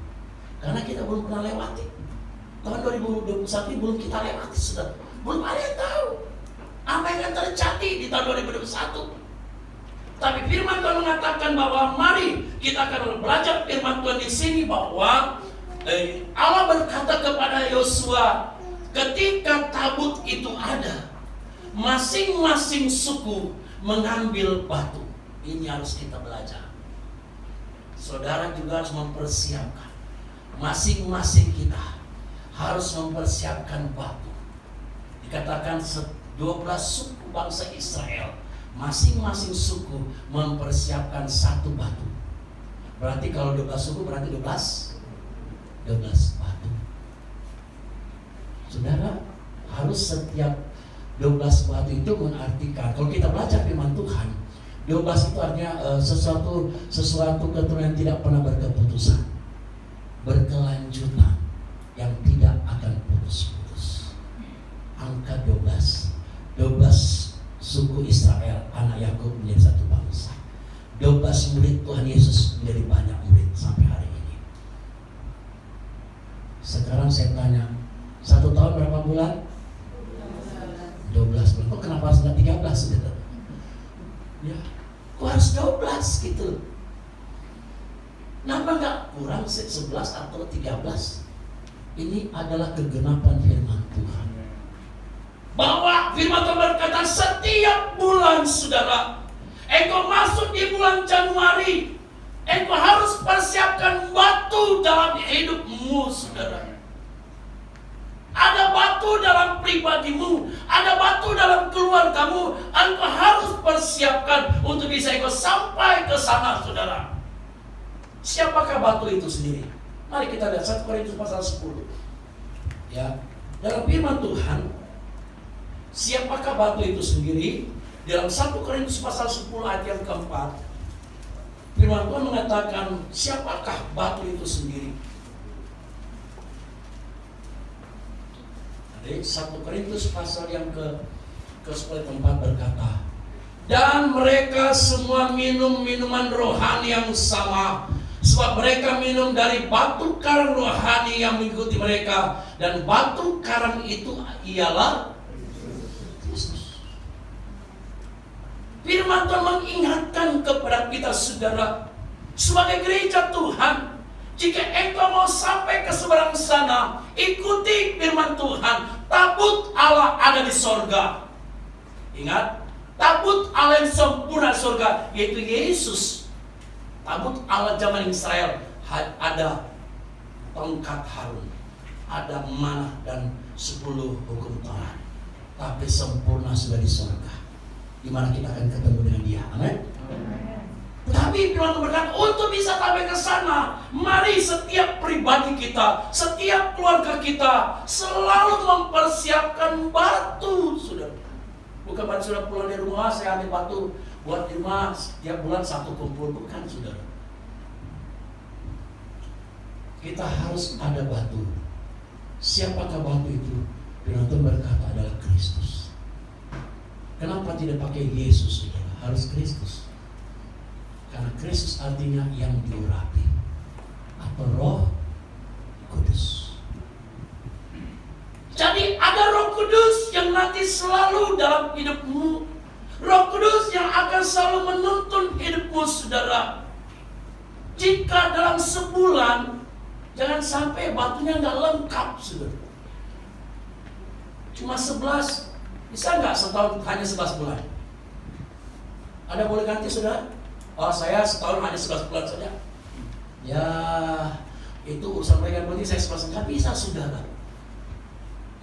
Speaker 5: Karena kita belum pernah lewati. Tahun 2021 ini belum kita lewati, saudara. Belum ada yang tahu apa yang akan terjadi di tahun 2021. Tapi firman Tuhan mengatakan bahwa mari kita akan belajar firman Tuhan di sini, bahwa Allah berkata kepada Yosua, ketika tabut itu ada, masing-masing suku mengambil batu. Ini harus kita belajar. Saudara juga harus mempersiapkan. Masing-masing kita harus mempersiapkan batu. Dikatakan 12 suku bangsa Israel, masing-masing suku mempersiapkan satu batu. Berarti kalau 12 suku berarti 12 batu. Saudara, harus setiap 12 batu itu mengartikan, kalau kita belajar firman Tuhan, 12 itu artinya sesuatu keturunan yang tidak pernah berkeputusan, berkelanjutan, yang tidak akan putus-putus. Angka 12 suku Israel, anak Yakub menjadi satu bangsa. 12 murid Tuhan Yesus menjadi banyak murid sampai hari ini. Sekarang saya tanya, 1 tahun berapa bulan? 13 saudara. Ya, kok harus 12 gitu. Kenapa nggak kurang 11 atau 13? Ini adalah kegenapan firman Tuhan. Bahwa firman Tuhan berkata setiap bulan saudara, engkau masuk di bulan Januari, engkau harus persiapkan batu dalam hidupmu saudara. Ada batu dalam pribadimu, ada batu dalam keluargamu, engkau harus persiapkan untuk bisa engkau sampai ke sana saudara. Siapakah batu itu sendiri? Mari kita lihat 1 Korintus pasal 10. Ya, dalam firman Tuhan, siapakah batu itu sendiri? Dalam 1 Korintus pasal 10 ayat yang keempat, firman Tuhan mengatakan siapakah batu itu sendiri? Jadi 1 Korintus pasal yang ke-10 tempat berkata, dan mereka semua minum minuman rohani yang sama, sebab mereka minum dari batu karang rohani yang mengikuti mereka, dan batu karang itu ialah Kristus. Firman Tuhan mengingatkan kepada kita saudara, sebagai gereja Tuhan, jika engkau mau sampai ke seberang sana, ikuti firman Tuhan. Tabut Allah ada di sorga. Ingat, tabut Allah yang sempurna sorga, yaitu Yesus. Tabut Allah zaman Israel ada tongkat Harun, ada manah dan 10 hukum Taurat. Tapi sempurna sudah di surga, di mana kita akan ketemu dengan Dia. Amin. Tapi Tuhan berkata untuk bisa sampai ke sana, mari setiap pribadi kita, setiap keluarga kita selalu mempersiapkan batu, saudara. Bukan pada sudah pulang dari rumah saya ambil batu buat di rumah setiap bulan satu kumpul, bukan saudara. Kita harus ada batu. Siapakah batu itu? Firman Tuhan berkata adalah Kristus. Kenapa tidak pakai Yesus saudara? Harus Kristus. Karena Kristus artinya yang diurapi atau Roh Kudus. Jadi ada Roh Kudus yang nanti selalu dalam hidupmu. Roh Kudus yang akan selalu menuntun hidupmu saudara. Jika dalam sebulan, jangan sampai batunya nggak lengkap saudara. Cuma 11, bisa nggak setahun hanya 11 bulan? Ada boleh ganti saudara? Oh saya setahun hanya 11 bulan saja. Ya itu urusan mereka, yang penting saya 11 nggak bisa saudara.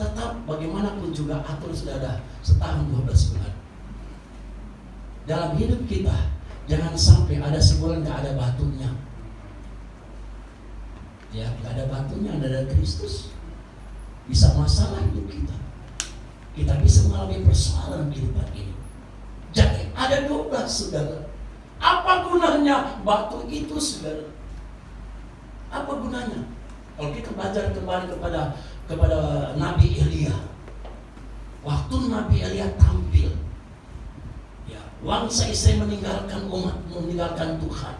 Speaker 5: Tetap bagaimanapun juga atur saudara setahun 12 bulan. Dalam hidup kita jangan sampai ada sebulan nggak ada batunya. Ya nggak ada batunya, ada Kristus. Bisa masalah hidup kita. Kita bisa mengalami persoalan kehidupan ini. Jadi ada 12 saudara. Apa gunanya batu itu saudara? Apa gunanya? Kalau kita belajar kembali kepada Nabi Elia, waktu Nabi Elia tampil, ya, bangsa Israel meninggalkan umat, meninggalkan Tuhan.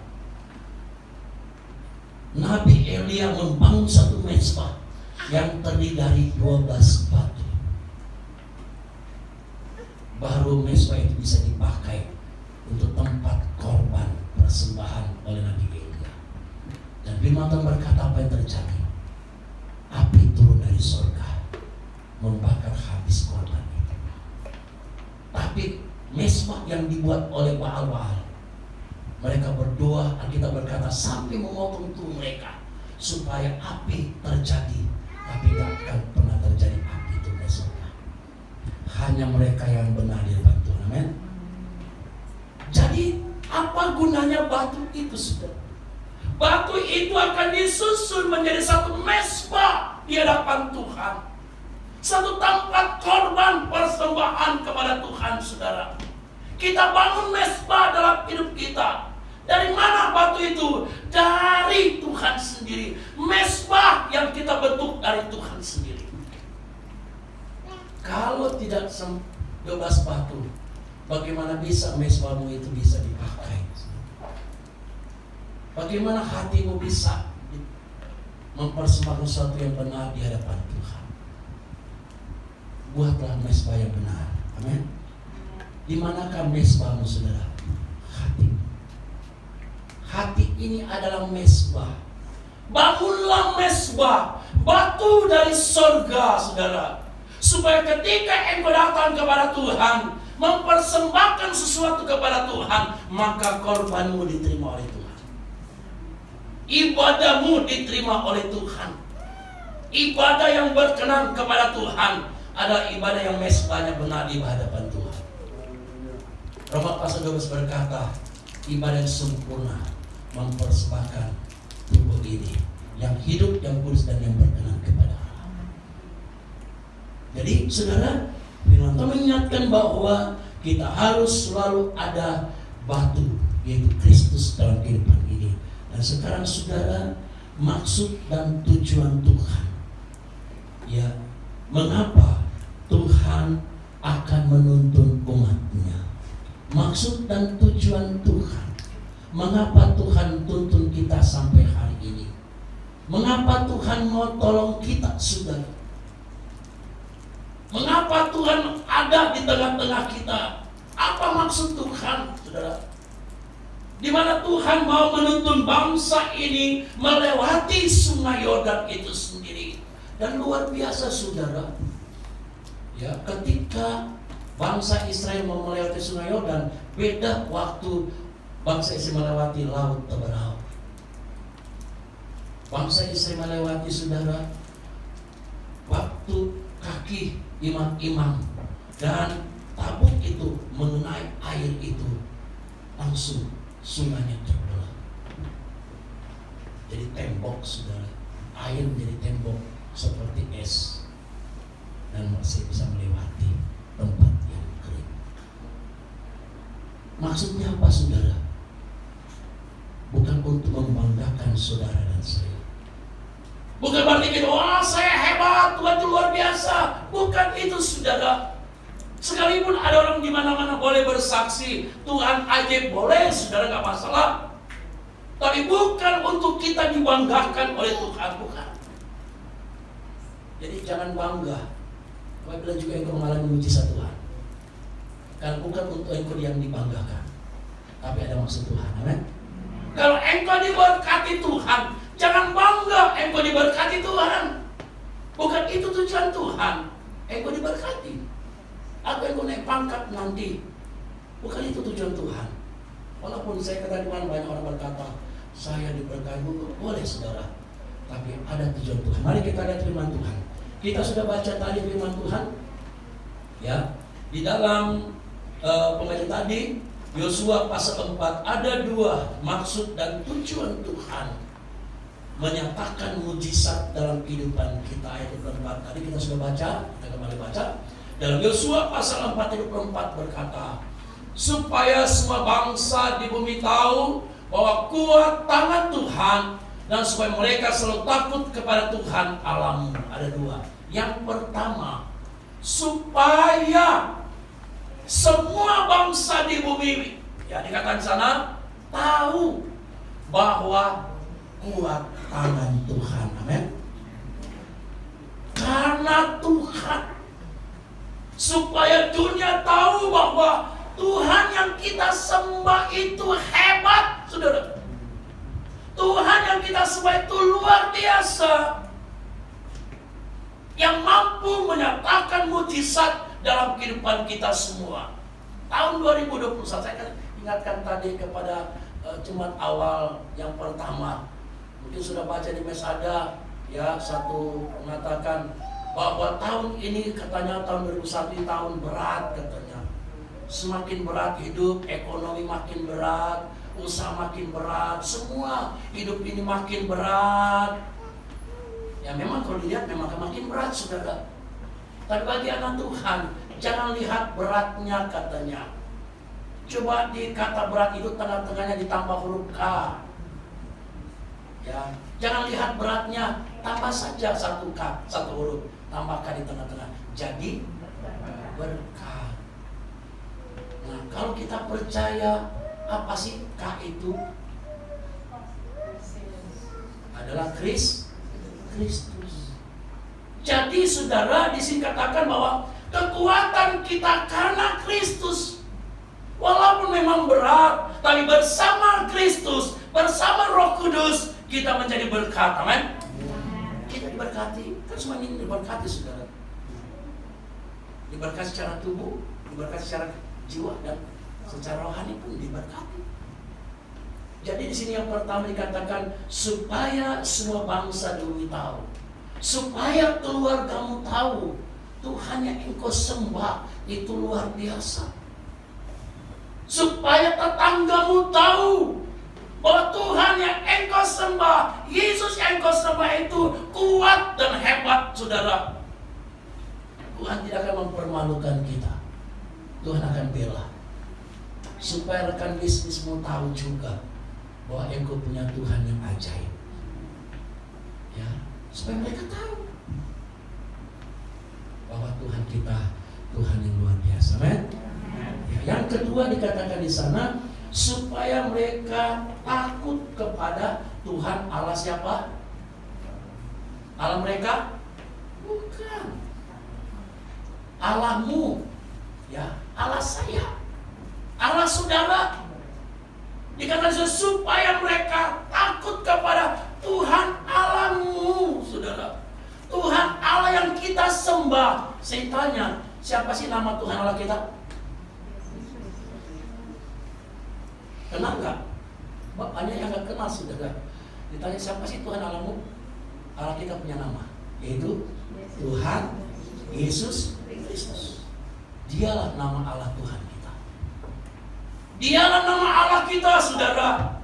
Speaker 5: Nabi Elia membangun satu mezbah yang terdiri dari 12 batu. Baru mezbah itu bisa dipakai untuk tempat korban persembahan oleh Nabi Elia. Dan firman Tuhan berkata apa yang terjadi? Api turun dari surga membakar habis korban itu. Tapi mezbah yang dibuat oleh Baal-Baal, mereka berdoa, Alkitab berkata sampai memotong tubuh mereka supaya api terjadi, tapi tidak akan pernah terjadi api itu dari surga. Hanya mereka yang benar di depan Tuhan. Amin. Jadi apa gunanya batu itu saudara? Batu itu akan disusun menjadi satu mezbah di hadapan Tuhan. Satu tempat korban persembahan kepada Tuhan saudara. Kita bangun mezbah dalam hidup kita. Dari mana batu itu? Dari Tuhan sendiri. Mezbah yang kita bentuk dari Tuhan sendiri. Kalau tidak 12 batu, bagaimana bisa mezbahmu itu bisa dipakai? Bagaimana hatimu bisa mempersembahkan sesuatu yang benar di hadapan Tuhan? Buatlah mezbah yang benar. Amin. Di manakah mesbahmu, saudara? Hati. Hati ini adalah mesbah. Bangunlah mesbah, batu dari sorga, saudara, supaya ketika engkau datang kepada Tuhan, mempersembahkan sesuatu kepada Tuhan, maka korbanmu diterima oleh Tuhan, ibadahmu diterima oleh Tuhan. Ibadah yang berkenan kepada Tuhan adalah ibadah yang mesbahnya benar di hadapan Tuhan. Roma pasal 12 berkata, ibadah yang sempurna mempersembahkan tubuh ini yang hidup, yang kudus, dan yang berkenan kepada Allah. Jadi saudara, firman Tuhan mengingatkan bahwa kita harus selalu ada batu, yaitu Kristus dalam kehidupan ini. Dan sekarang saudara, maksud dan tujuan Tuhan, ya, mengapa Tuhan akan menuntun umatnya? Maksud dan tujuan Tuhan, mengapa Tuhan tuntun kita sampai hari ini? Mengapa Tuhan mau tolong kita, saudara? Mengapa Tuhan ada di tengah-tengah kita? Apa maksud Tuhan, saudara? Di mana Tuhan mau menuntun bangsa ini melewati sungai Yordan itu sendiri. Dan luar biasa, saudara, ya, ketika bangsa Israel mau melewati sungai Yordan, beda waktu bangsa Israel melewati laut Teberau. Bangsa Israel melewati, saudara, waktu kaki imam-imam dan tabut itu mengenai air itu, langsung sungainya terbelah. Jadi tembok, saudara, air menjadi tembok seperti es, dan masih bisa melewati tempat yang kering. Maksudnya apa, saudara? Bukan untuk membanggakan saudara dan saya. Bukan berarti kita, wah saya hebat, Tuhan itu luar biasa. Bukan itu, saudara. Sekalipun ada orang di mana-mana boleh bersaksi, Tuhan ajaib boleh, saudara, nggak masalah. Tapi bukan untuk kita dibanggakan oleh Tuhan, bukan. Jadi jangan bangga apabila juga engkau mengalami mujizat Tuhan. Karena bukan untuk engkau yang dibanggakan, tapi ada maksud Tuhan. Amin. Kalau engkau diberkati Tuhan, jangan bangga engkau diberkati Tuhan. Bukan itu tujuan Tuhan. Engkau diberkati atau engkau naik pangkat nanti, bukan itu tujuan Tuhan. Walaupun saya kata Tuhan, banyak orang berkata saya diberkati, boleh saudara, tapi ada tujuan Tuhan. Mari kita lihat firman Tuhan. Kita sudah baca tadi firman Tuhan, ya, di dalam pembacaan tadi Yosua pasal 4, ada dua maksud dan tujuan Tuhan menyatakan mujizat dalam kehidupan kita. Ayat 24 tadi kita sudah baca, kita kembali baca. Dalam Yosua pasal 4 ayat 24 berkata, supaya semua bangsa di bumi tahu bahwa kuat tangan Tuhan, dan supaya mereka selalu takut kepada Tuhan Allahmu. Ada dua. Yang pertama, supaya semua bangsa di bumi, ya dikatakan sana, tahu bahwa kuat tangan Tuhan. Amin. Karena Tuhan, supaya dunia tahu bahwa Tuhan yang kita sembah itu hebat, saudara. Tuhan yang kita sembah itu luar biasa, yang mampu menyatakan mujizat dalam kehidupan kita semua. Tahun 2021, saya kan ingatkan tadi kepada jemaat awal yang pertama, mungkin sudah baca di mes ada, ya, satu mengatakan bahwa tahun ini katanya tahun 2021 tahun berat katanya. Semakin berat hidup, ekonomi makin berat, usaha makin berat, semua hidup ini makin berat. Ya memang kalau dilihat memang makin berat, saudara. Tapi bagi anak Tuhan, jangan lihat beratnya katanya. Coba di kata berat itu tengah-tengahnya ditambah huruf K. Ya, jangan lihat beratnya, tambah saja satu K, satu huruf, tambah K di tengah-tengah. Jadi berkat. Nah, kalau kita percaya, apa sih K itu? Adalah Kristus. Jadi saudara, di sini katakan bahwa kekuatan kita karena Kristus. Walaupun memang berat, tapi bersama Kristus, bersama Roh Kudus, kita menjadi berkat. Amin. Kita diberkati. Kan semua ini diberkati, saudara. Diberkati secara tubuh, diberkati secara jiwa, dan secara rohani pun diberkati. Jadi di sini yang pertama dikatakan supaya semua bangsa di bumi tahu, supaya keluargamu tahu Tuhan yang engkau sembah itu luar biasa. Supaya tetanggamu tahu bahwa Tuhan yang engkau sembah, Yesus yang engkau sembah itu kuat dan hebat, saudara. Tuhan tidak akan mempermalukan kita. Tuhan akan bela. Supaya rekan bisnismu tahu juga bahwa engkau punya Tuhan yang ajaib. Ya, supaya mereka tahu bahwa Tuhan kita Tuhan yang luar biasa. Amen. Ya, yang kedua dikatakan di sana supaya mereka takut kepada Tuhan Allah siapa? Allah mereka? Bukan. Allahmu, ya, Allah saya, Allah saudara. Dikatakan supaya mereka takut kepada Tuhan Allahmu, saudara. Tuhan Allah yang kita sembah. Saya tanya, siapa sih nama Tuhan Allah kita? Kenal nggak? Banyak yang nggak kenal, saudara. Ditanya siapa sih Tuhan Allahmu? Allah kita punya nama, yaitu Tuhan Yesus Kristus. Dialah nama Allah Tuhan kita. Dialah nama Allah kita, saudara.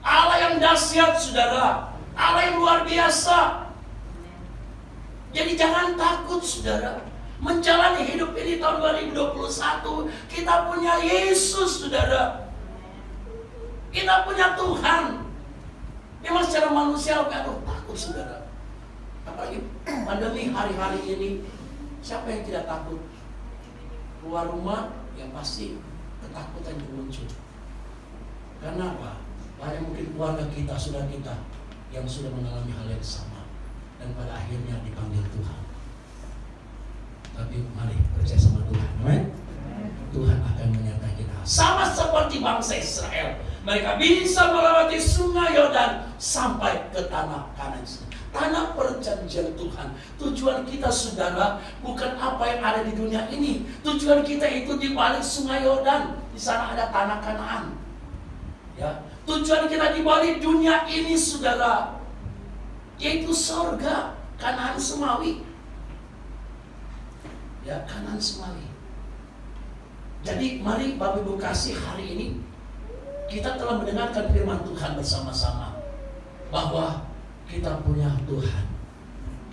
Speaker 5: Allah yang dahsyat, saudara. Allah yang luar biasa. Jadi jangan takut, saudara. Menjalani hidup ini tahun 2021, kita punya Yesus, saudara. Kita punya Tuhan. Memang secara manusia, aduh takut, saudara. Apalagi pandemi hari-hari ini, siapa yang tidak takut? Keluar rumah, yang pasti ketakutan yang muncul. Karena apa? Banyak mungkin keluarga kita, saudara kita yang sudah mengalami hal yang sama dan pada akhirnya dipanggil Tuhan. Tapi mari percaya sama Tuhan, amin. Tuhan akan menyertai kita. Sama seperti bangsa Israel, mereka bisa melewati sungai Yordan sampai ke tanah Kanan, tanah perjanjian Tuhan. Tujuan kita, saudara, bukan apa yang ada di dunia ini. Tujuan kita itu di balik sungai Yordan. Di sana ada tanah Kanaan. Ya, tujuan kita di balik dunia ini, saudara, yaitu surga, Kanaan Semawi. Ya, Kanaan Semawi. Jadi mari Bapak Ibu kasih hari ini kita telah mendengarkan firman Tuhan bersama-sama bahwa kita punya Tuhan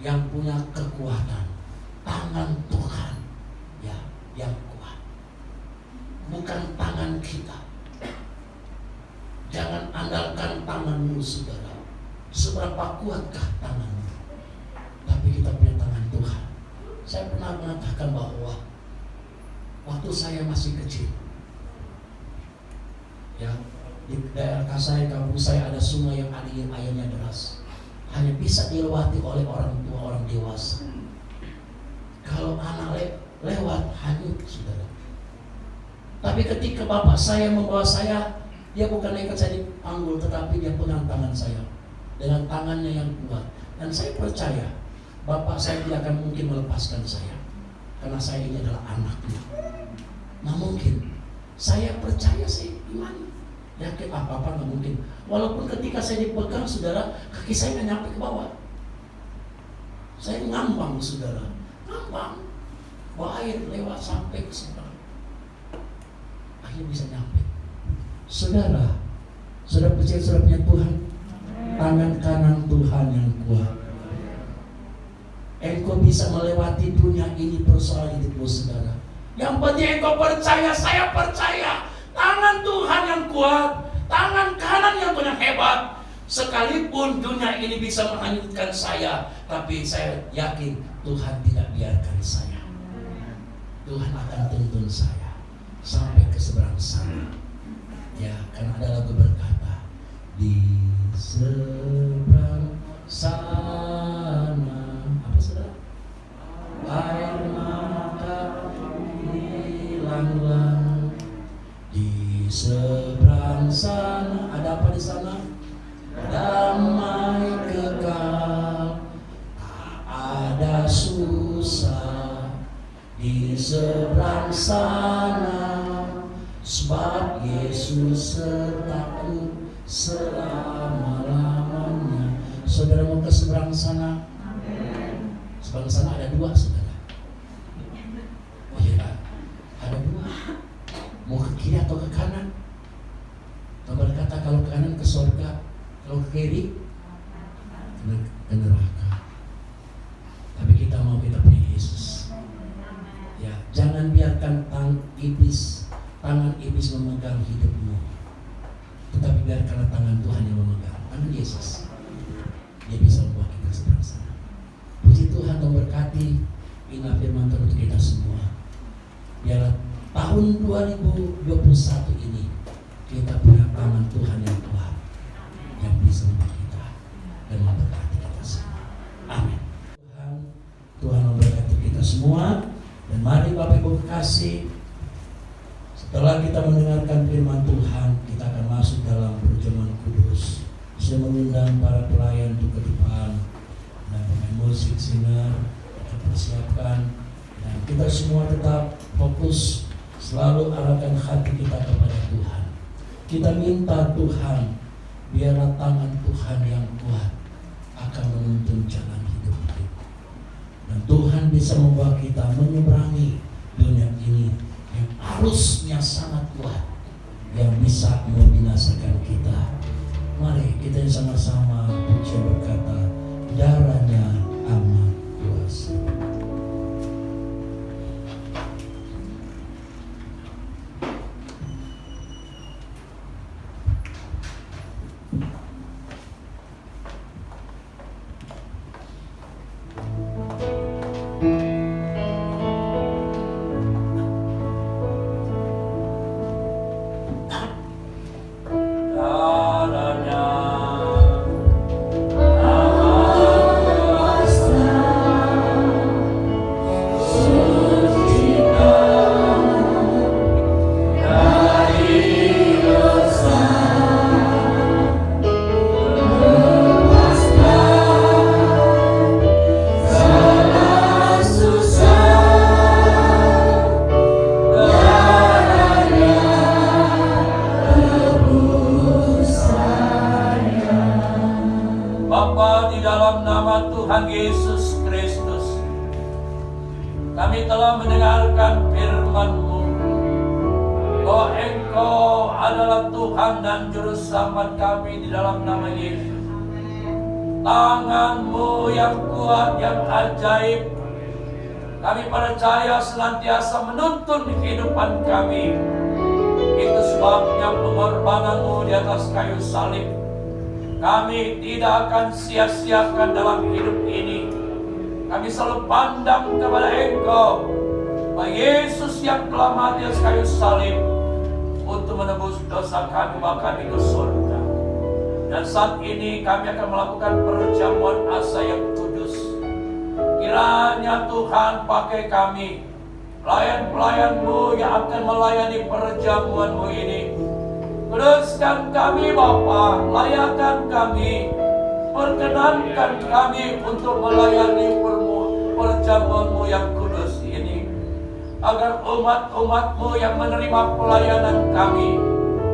Speaker 5: yang punya kekuatan, tangan Tuhan ya yang kuat, bukan tangan kita. Jangan andalkan tanganmu, saudara. Seberapa kuatkah tanganmu? Tapi kita punya tangan Tuhan. Saya pernah mengatakan bahwa waktu saya masih kecil, ya, di daerah Kasai, kampung saya ada sungai yang airnya deras, hanya bisa dilewati oleh orang tua, orang dewasa. Kalau anak lewat hanyut, saudara. Tapi ketika bapak saya membawa saya, dia bukan ikat saya di panggul, tetapi dia pegang tangan saya dengan tangannya yang kuat. Dan saya percaya bapak saya tidak akan mungkin melepaskan saya, karena saya ini adalah anaknya. Nah mungkin saya percaya, saya iman, yakin apa-apa nggak mungkin. Walaupun ketika saya dipegang, saudara, kaki saya nggak nyampe ke bawah. Saya ngambang, saudara, ngambang. Bawa air lewat sampai ke seberang. Akhirnya bisa nyampe. Saudara, saudara percaya saudara punya Tuhan, tangan kanan Tuhan yang kuat. Engkau bisa melewati dunia ini, persoalan hidupmu, saudara. Yang penting engkau percaya, saya percaya. Tangan Tuhan yang kuat, tangan kanan yang Tuhan yang hebat. Sekalipun dunia ini bisa menghanyutkan saya, tapi saya yakin Tuhan tidak biarkan saya. Tuhan akan tuntun saya sampai ke seberang sana. Ya, karena ada lagu berkata, di seberang sana, apa saudara? Air mata hilanglah, seberang sana, sebab Yesus sertaku selama-lamanya. Saudara mau ke seberang sana? Seberang sana ada dua, saudara. Oh iya, ada dua. Mau ke kiri atau ke kanan? Tuhan berkata kalau ke kanan ke surga, kalau ke kiri ke neraka. Tapi kita mau kita punya Yesus. Ya, jangan biarkan tangan iblis memegang hidupmu. Tetapi biarkanlah tangan Tuhan yang memegang. Tangan Yesus. Dia bisa membawa kita seberang sana. Puji Tuhan dan berkati. Inilah firman Tuhan untuk kita semua. Biarlah tahun 2021 ini kita punya tangan Tuhan yang kuat, yang bisa membawa kita dan memberkati kita semua. Amin. Tuhan memberkati kita semua. Dan mari Bapak Ibu kekasih, setelah kita mendengarkan firman Tuhan, kita akan masuk dalam perjamuan kudus. Saya mengundang para pelayan untuk ke depan dan pemain musik, singer, kita persiapkan. Dan kita semua tetap fokus, selalu arahkan hati kita kepada Tuhan. Kita minta Tuhan, biarlah tangan Tuhan yang kuat akan menuntun jalan hidup kita. Dan Tuhan bisa membawa kita menyeberangi dunia ini yang arusnya sangat kuat, yang bisa membinasakan kita. Mari kita sama-sama puji berkata, darahnya amat kuasa. Tangan-Mu yang kuat, yang ajaib, kami percaya senantiasa menuntun kehidupan kami. Itu sebabnya pengorbanan-Mu di atas kayu salib kami tidak akan sia-siakan dalam hidup ini. Kami selalu pandang kepada Engkau, Pak Yesus yang telah mati di atas kayu salib untuk menebus dosa kami, bawa kami ke surga. Dan saat ini kami akan melakukan perjamuan asa yang kudus. Kiranya Tuhan pakai kami, pelayan-pelayan-Mu yang akan melayani perjamuan-Mu ini. Kuduskan kami Bapa, layakkan kami, perkenankan kami untuk melayani perjamuan-Mu yang kudus ini. Agar umat-umat-Mu yang menerima pelayanan kami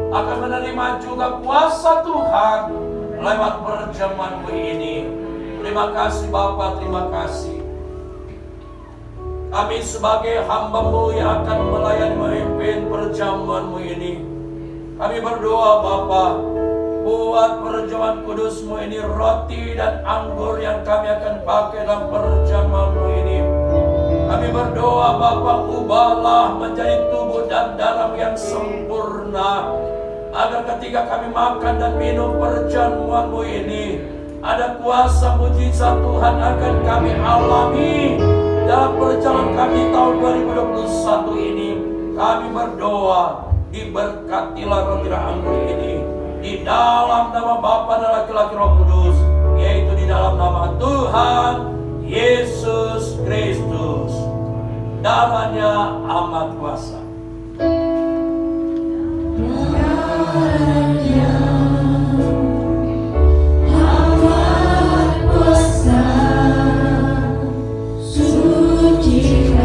Speaker 5: akan menerima juga kuasa Tuhan lewat perjamuan-Mu ini. Terima kasih Bapa, terima kasih. Kami sebagai hamba-Mu yang akan melayani memimpin perjamuan-Mu ini, kami berdoa Bapa, buat perjamuan kudus-Mu ini, roti dan anggur yang kami akan pakai dalam perjamuan-Mu ini. Kami berdoa Bapa, ubahlah menjadi tubuh dan darah yang sempurna, agar ketika kami makan dan minum perjamuan-Mu ini, ada kuasa mujizat Tuhan akan kami alami dalam perjalanan kami tahun 2021 ini. Kami berdoa, diberkatilah roti dan anggur ini di dalam nama Bapa dan Laki-laki Roh Kudus, yaitu di dalam nama Tuhan Yesus Kristus. Darahnya amat kuasa.
Speaker 6: Darahnya amat kuasa, sucikan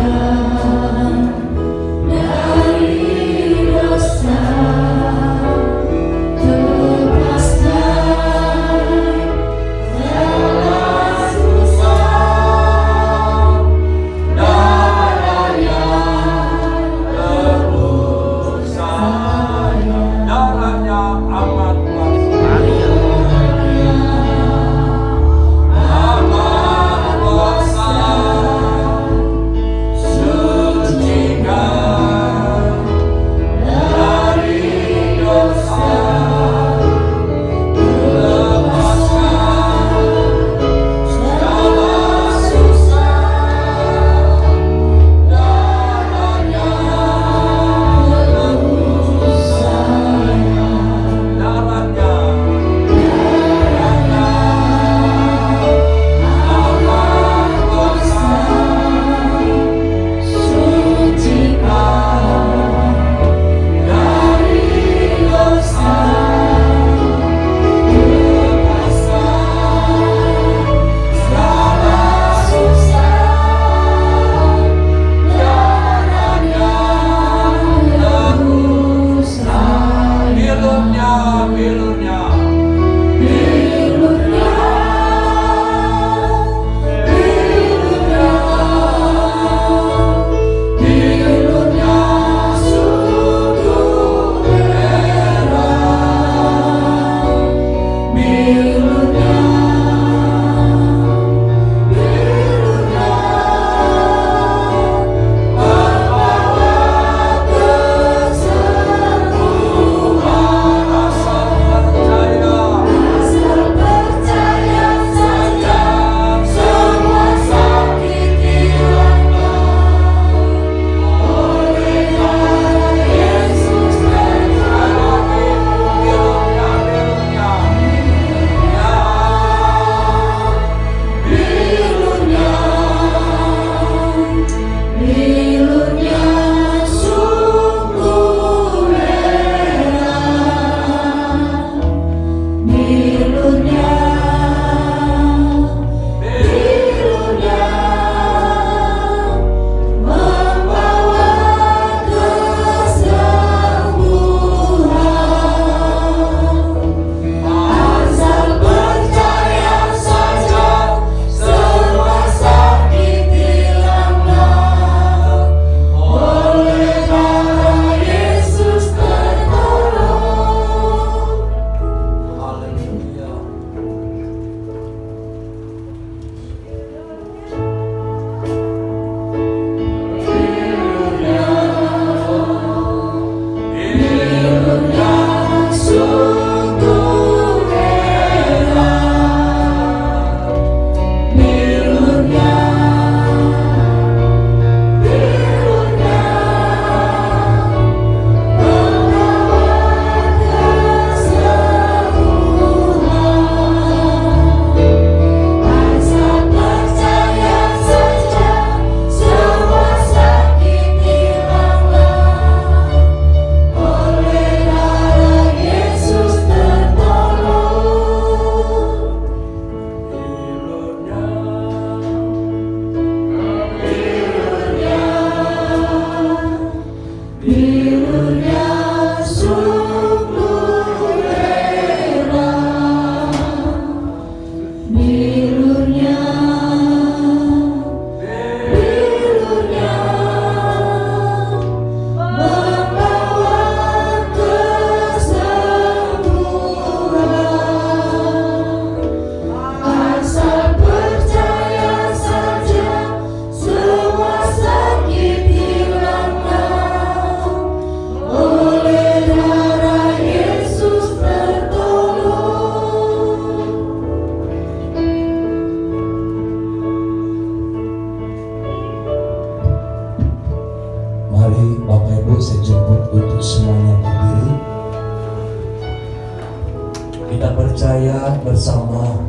Speaker 4: percaya bersama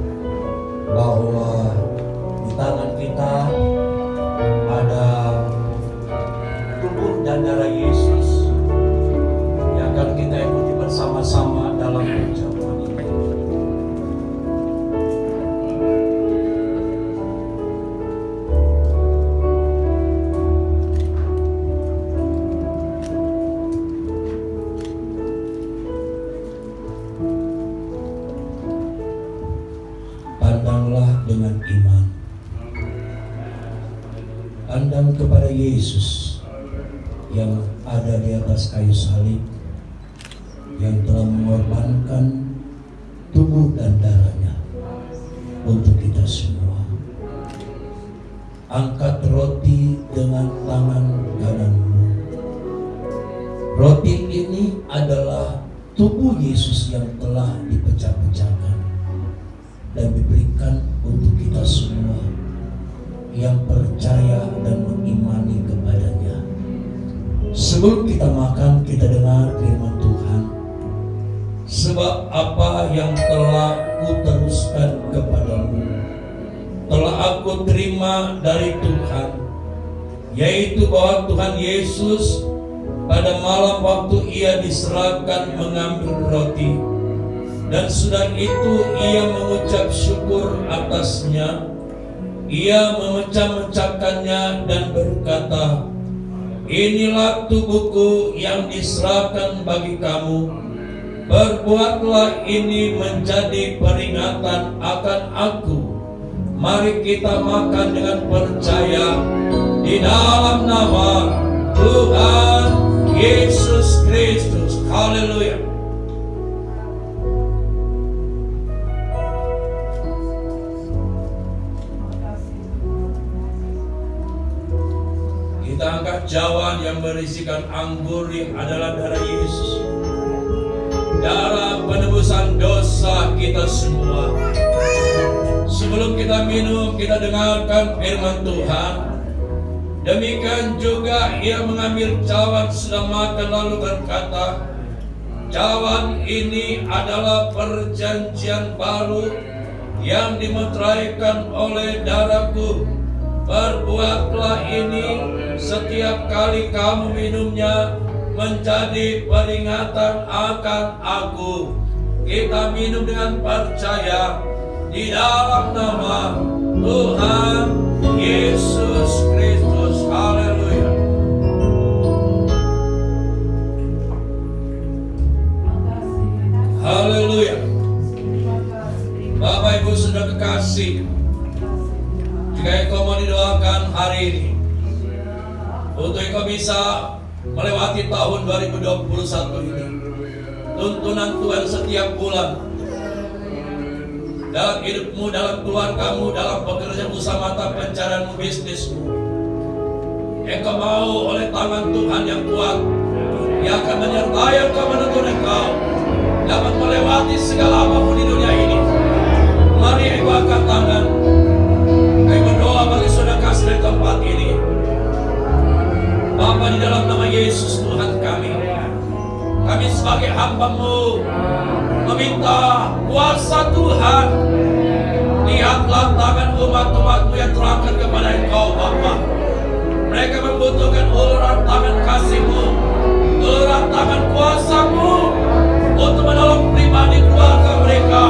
Speaker 4: bahwa di tangan kita ada tubuh dan darah Yesus yang akan kita ikuti bersama-sama dalam perjamuan ini. Pandanglah dengan iman. Pandang kepada Yesus yang ada di atas kayu salib, yang telah mengorbankan tubuh dan darahnya untuk kita semua. Angkat roti dengan tangan kananmu. Roti ini adalah tubuh Yesus yang telah dipecah-pecahkan dan diberikan untuk kita semua yang percaya dan mengimani kepadanya. Sebelum kita makan, kita dengar firman Tuhan. Sebab apa yang telah kuteruskan kepadamu telah aku terima dari Tuhan, yaitu bahwa Tuhan Yesus pada malam waktu ia diserahkan mengambil roti, dan sudah itu ia mengucap syukur atasnya. Ia memecah-mecahkannya dan berkata, inilah tubuhku yang diserahkan bagi kamu. Berbuatlah ini menjadi peringatan akan aku. Mari kita makan dengan percaya di dalam nama Tuhan Yesus Kristus. Haleluya. Kita angkat cawan yang berisikan anggur yang adalah darah Yesus, darah penebusan dosa kita semua. Sebelum kita minum, kita dengarkan firman Tuhan. Demikian juga ia mengambil cawan sedang makan lalu berkata, cawan ini adalah perjanjian baru yang dimeteraikan oleh darahku. Berbuatlah ini setiap kali kamu minumnya menjadi peringatan akan aku. Kita minum dengan percaya di dalam nama Tuhan Yesus Kristus. Haleluya. Haleluya. Bapak Ibu sudah kekasih, jika engkau mau didoakan hari ini untuk engkau bisa melewati tahun 2021 ini, tuntunan Tuhan setiap bulan dalam hidupmu, dalam keluargamu, dalam pekerjaan usaha mata pencarianmu, bisnismu, engkau mau oleh tangan Tuhan yang kuat yang akan menyertai engkau, menuntun engkau dapat melewati segala apapun di dunia ini. Mari engkau angkat tangan, engkau berdoa bagi saudara kasih dari tempat ini. Bapa, di dalam nama Yesus Tuhan kami sebagai hamba-Mu meminta kuasa Tuhan. Lihatlah tangan umat-umat-Mu yang terangkat kepada Engkau Bapa. Mereka membutuhkan uluran tangan kasih-Mu, uluran tangan kuasa-Mu untuk menolong pribadi keluarga mereka,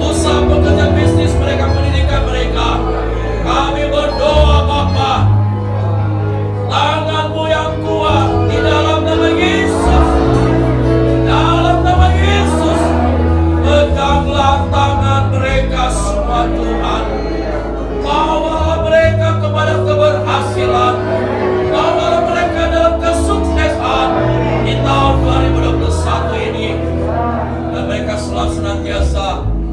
Speaker 4: usaha pekerjaan bisnis mereka, pendidikan mereka. Kami berdoa Bapa, tangan-Mu yang kuat di dalam nama Yesus, dalam nama Yesus, peganglah tangan mereka semua Tuhan. Bawalah mereka kepada keberhasilan, bawalah mereka dalam kesuksesan di tahun 2021 ini, dan mereka selalu senantiasa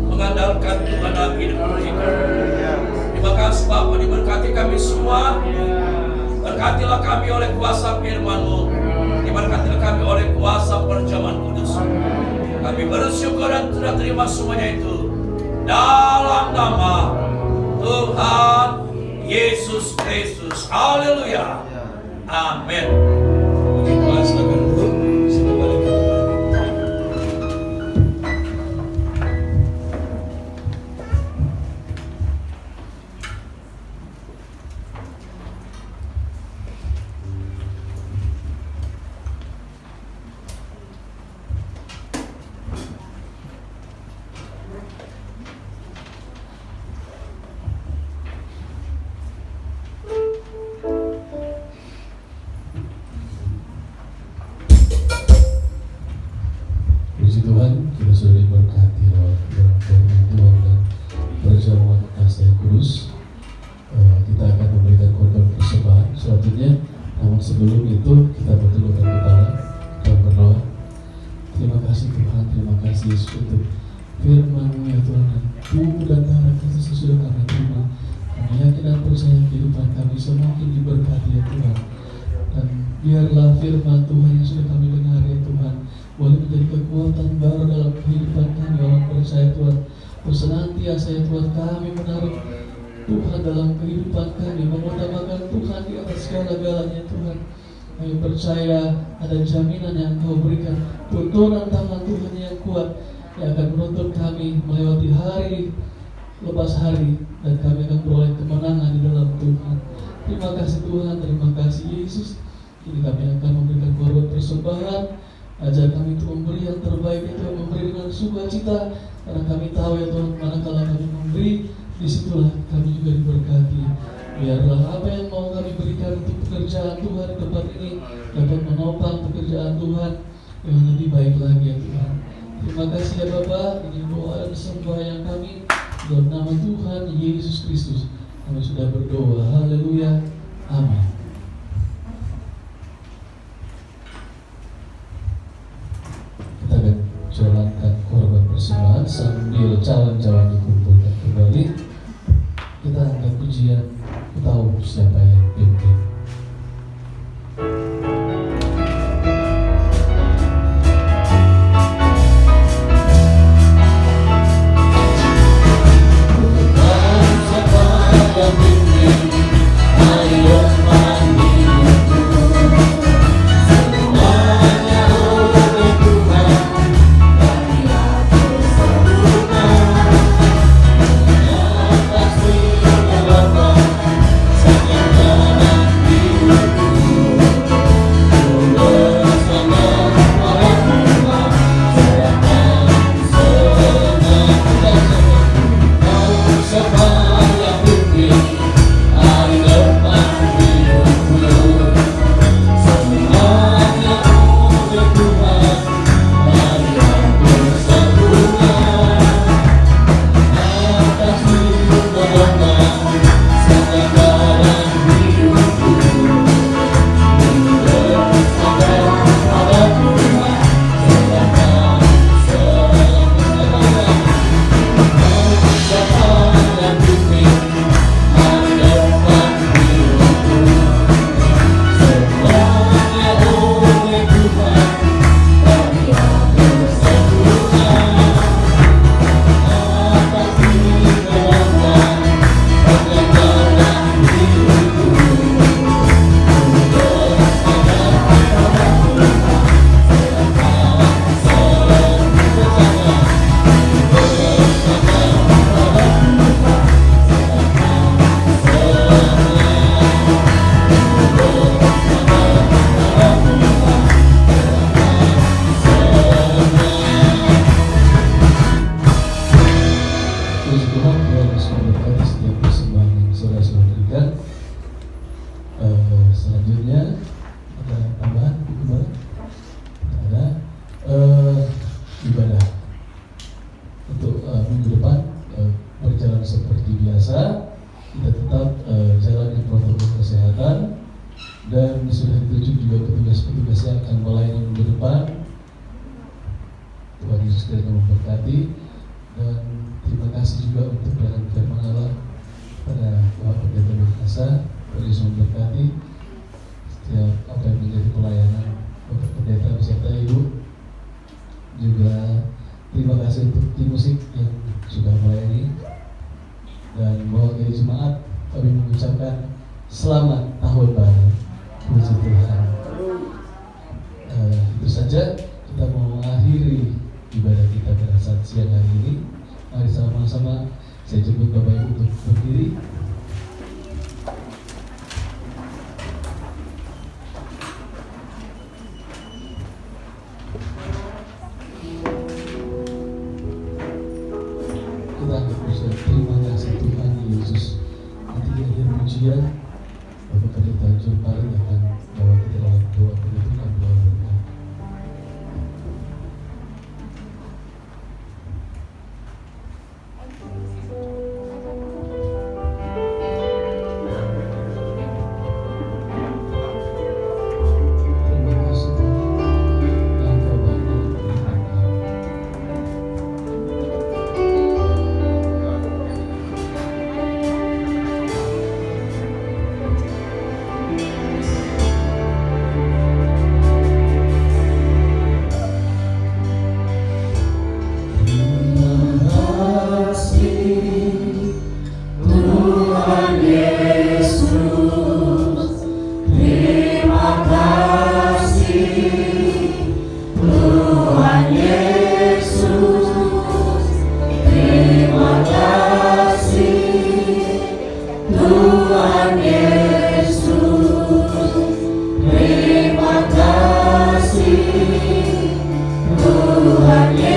Speaker 4: mengandalkan Tuhan dalam hidup mereka. Terima kasih Bapa, diberkati kami semua. Berkatilah kami oleh kuasa firman-Mu, diberkatilah kami oleh kuasa perjamuan kudus. Kami bersyukur dan sudah terima semuanya itu dalam nama Tuhan Yesus Kristus. Haleluya. Amin. Puji Tuhan, silakan duduk. Silakan balik ke tempat.
Speaker 1: sebelum itu kita bertundukkan kepala dan berdoa. Terima kasih Tuhan, terima kasih Yesus untuk firman-Mu ya Tuhan, dan tubuh dan darah Kristus sudah kami terima. Kami yakin dan percaya kehidupan kami semakin diberkati ya Tuhan. Dan biarlah firman Tuhan yang sudah kami dengar ya Tuhan boleh menjadi kekuatan baru dalam kehidupan kami orang percaya Tuhan. Senantiasa ya Tuhan kami menaruh Tuhan dalam kehidupan kami, mengutamakan Tuhan di atas segala-galanya Tuhan. Kami percaya ada jaminan yang Kau berikan, tuntunan tangan Tuhan yang kuat yang akan menuntun kami melewati hari lepas hari, dan kami akan beroleh kemenangan di dalam Tuhan. Terima kasih Tuhan, terima kasih Yesus. Kini kami akan memberikan korban persembahan. Ajar kami untuk memberi yang terbaik itu, memberi dengan sukacita, karena kami tahu ya Tuhan, manakala kami memberi, disitulah kami juga diberkati. Biarlah apa yang mau kami berikan untuk pekerjaan Tuhan di tempat ini dapat menopang pekerjaan Tuhan yang lebih baik lagi ya Tuhan. Terima kasih ya Bapak, ini doa dan sembahyang kami dalam nama Tuhan Yesus Kristus. Kami sudah berdoa, haleluya, amin. Kita akan jalankan korban persembahan sambil calon-calon dikumpulkan kembali. Kita angkat pujian, ku tahu siapa yang pimpin. Selanjutnya ada tambahan kembali, ada ibadah untuk minggu depan berjalan seperti biasa. Kita tetap jalani protokol kesehatan, dan sudah ditunjuk juga petugas-petugas yang akan melayani minggu depan. Tuhan Yesus kiranya memberkati, dan terima kasih juga untuk pelayanan firman Allah pada Bapak Pendeta Berkasa. Tuhan Yesus memberkati setiap apa yang menjadi pelayanan Bapak Pendeta beserta Ibu. Juga terima kasih untuk tim musik yang sudah melayani, dan mewakili jemaat kami mengucapkan selamat tahun baru. Puji Tuhan. Itu saja, kita mau mengakhiri ibadah kita pada saat siang hari ini. Mari sama-sama saya jemput Bapak Ibu untuk berdiri. Kita akan berdoa. Terima kasih Tuhan Yesus. Nanti di akhir pujian Bapak Pendeta Jun Paling akan bawa kita dalam doa penutupan doa berkat.
Speaker 6: Tuhan Yesus, terima kasih Tuhan Yesus.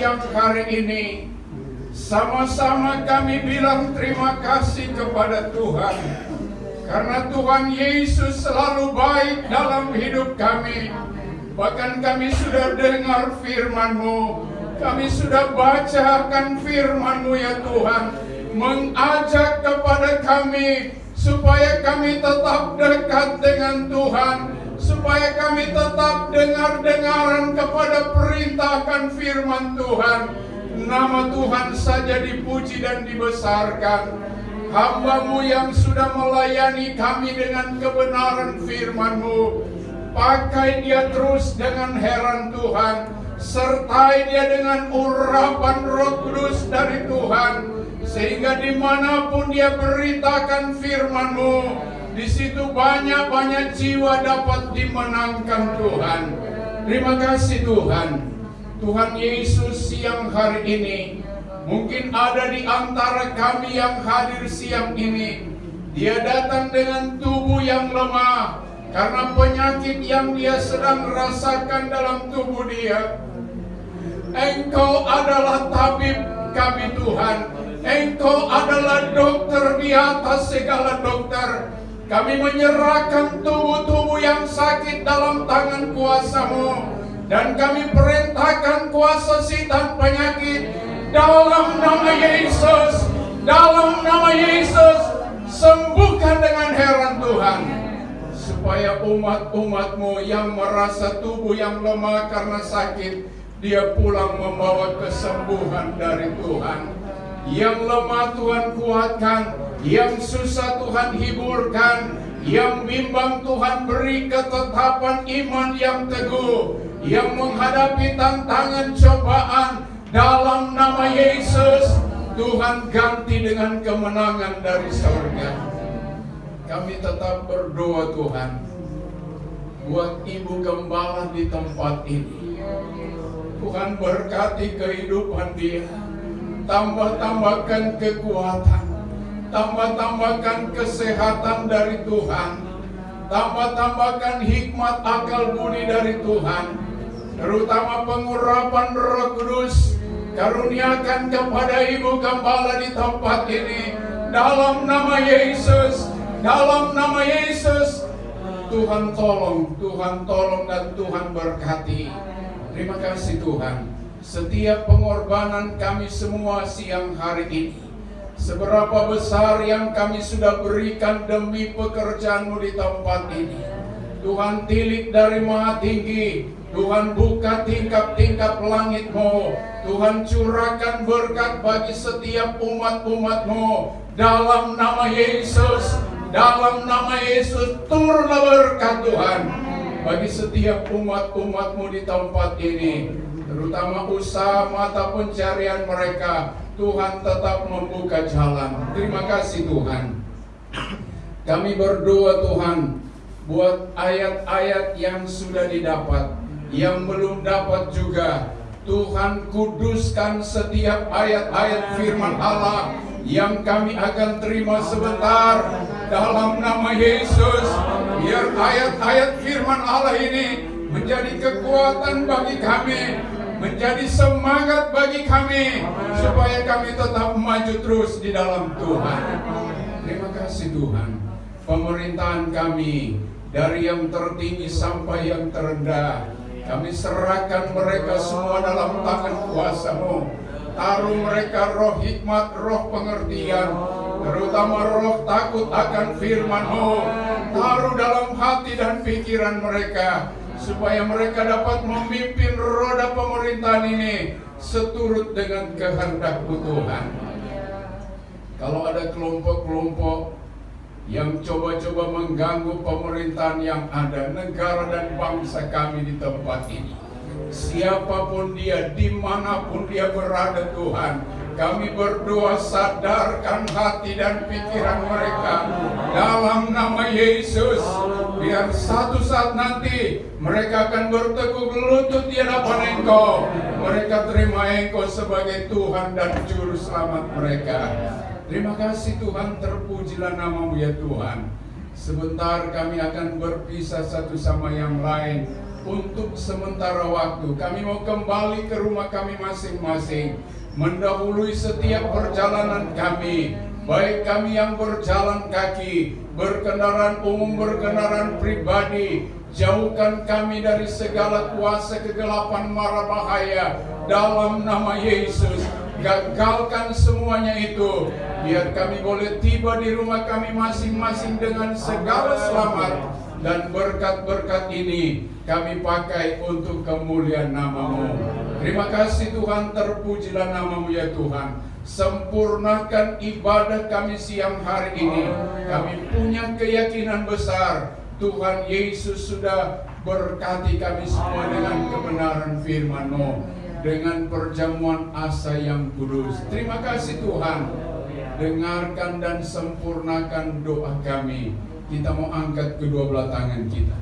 Speaker 7: siang hari ini sama-sama kami bilang terima kasih kepada Tuhan, karena Tuhan Yesus selalu baik dalam hidup kami. Bahkan kami sudah dengar firman-Mu, kami sudah bacakan firman-Mu ya Tuhan, mengajak kepada kami supaya kami tetap dekat dengan Tuhan, supaya kami tetap dengar-dengaran kepada perintahkan firman Tuhan. Nama Tuhan saja dipuji dan dibesarkan. Hamba-Mu yang sudah melayani kami dengan kebenaran firman-Mu, pakai dia terus dengan heran Tuhan, sertai dia dengan urapan Roh Kudus dari Tuhan, sehingga dimanapun dia beritakan firman-Mu, di situ banyak-banyak jiwa dapat dimenangkan Tuhan. Terima kasih Tuhan. Tuhan Yesus, siang hari ini mungkin ada di antara kami yang hadir siang ini. Dia datang dengan tubuh yang lemah karena penyakit yang dia sedang rasakan dalam tubuh dia. Engkau adalah tabib kami Tuhan. Engkau adalah dokter di atas segala dokter. Kami menyerahkan tubuh-tubuh yang sakit dalam tangan kuasa-Mu, dan kami perintahkan kuasa setan penyakit dalam nama Yesus. Dalam nama Yesus, sembuhkan dengan heran Tuhan, supaya umat-umat-Mu yang merasa tubuh yang lemah karena sakit, dia pulang membawa kesembuhan dari Tuhan. Yang lemah Tuhan kuatkan, yang susah Tuhan hiburkan, yang bimbang Tuhan beri ketetapan iman yang teguh, yang menghadapi tantangan cobaan. Dalam nama Yesus, Tuhan ganti dengan kemenangan dari surga. Kami tetap berdoa Tuhan, buat Ibu Gembala di tempat ini. Tuhan berkati kehidupan dia, tambah-tambahkan kekuatan, tambah-tambahkan kesehatan dari Tuhan, tambah-tambahkan hikmat akal budi dari Tuhan, terutama pengurapan Roh Kudus. Karuniakan kepada Ibu Gembala di tempat ini, dalam nama Yesus, dalam nama Yesus. Tuhan tolong dan Tuhan berkati. Terima kasih Tuhan. Setiap pengorbanan kami semua siang hari ini, seberapa besar yang kami sudah berikan demi pekerjaan-Mu di tempat ini. Tuhan tilik dari Maha Tinggi, Tuhan buka tingkap-tingkap langit-Mu, Tuhan curahkan berkat bagi setiap umat-umat-Mu. Dalam nama Yesus, turunlah berkat Tuhan bagi setiap umat-umat-Mu di tempat ini, terutama usaha mata pencarian mereka. Tuhan tetap membuka jalan. Terima kasih Tuhan. Kami berdoa Tuhan, buat ayat-ayat yang sudah didapat, yang belum dapat juga, Tuhan kuduskan setiap ayat-ayat firman Allah yang kami akan terima sebentar dalam nama Yesus. Biar ayat-ayat firman Allah ini menjadi kekuatan bagi kami, menjadi semangat bagi kami, supaya kami tetap maju terus di dalam Tuhan. Terima kasih Tuhan. Pemerintahan kami, dari yang tertinggi sampai yang terendah, kami serahkan mereka semua dalam tangan kuasa-Mu. Taruh mereka roh hikmat, roh pengertian, terutama roh takut akan firman-Mu. Taruh dalam hati dan pikiran mereka, supaya mereka dapat memimpin roda pemerintahan ini seturut dengan kehendak-Mu Tuhan. Kalau ada kelompok-kelompok yang coba-coba mengganggu pemerintahan yang ada, negara dan bangsa kami di tempat ini, siapapun dia, dimanapun dia berada Tuhan, kami berdoa sadarkan hati dan pikiran mereka dalam nama Yesus. Biar satu saat nanti mereka akan bertekuk lutut di hadapan Engkau, mereka terima Engkau sebagai Tuhan dan Juru Selamat mereka. Terima kasih Tuhan, terpujilah nama-Mu ya Tuhan. Sebentar kami akan berpisah satu sama yang lain untuk sementara waktu. Kami mau kembali ke rumah kami masing-masing, mendahului setiap perjalanan kami, baik kami yang berjalan kaki, berkendaraan umum, berkendaraan pribadi. Jauhkan kami dari segala kuasa kegelapan mara bahaya dalam nama Yesus. Gagalkan semuanya itu, biar kami boleh tiba di rumah kami masing-masing dengan segala selamat. Dan berkat-berkat ini kami pakai untuk kemuliaan nama-Mu. Terima kasih Tuhan, terpujilah nama-Mu ya Tuhan. Sempurnakan ibadah kami siang hari ini. Kami punya keyakinan besar, Tuhan Yesus sudah berkati kami semua dengan kebenaran firman-Mu, dengan perjamuan asa yang kudus. Terima kasih Tuhan. Dengarkan dan sempurnakan doa kami. Kita mau angkat kedua belah tangan kita.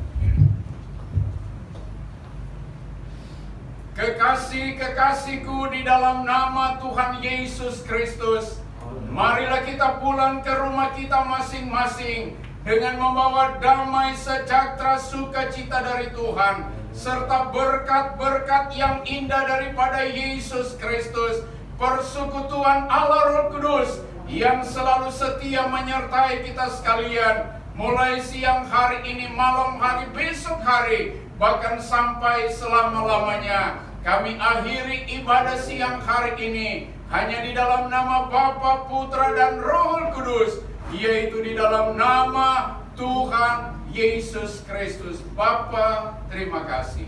Speaker 7: Kekasih-kekasihku di dalam nama Tuhan Yesus Kristus, marilah kita pulang ke rumah kita masing-masing dengan membawa damai, sejahtera, sukacita dari Tuhan, serta berkat-berkat yang indah daripada Yesus Kristus, persekutuan Allah Roh Kudus yang selalu setia menyertai kita sekalian, mulai siang hari ini, malam hari, besok hari, bahkan sampai selama-lamanya. Kami akhiri ibadah siang hari ini hanya di dalam nama Bapa, Putra, dan Roh Kudus, yaitu di dalam nama Tuhan Yesus Kristus. Bapa, terima kasih.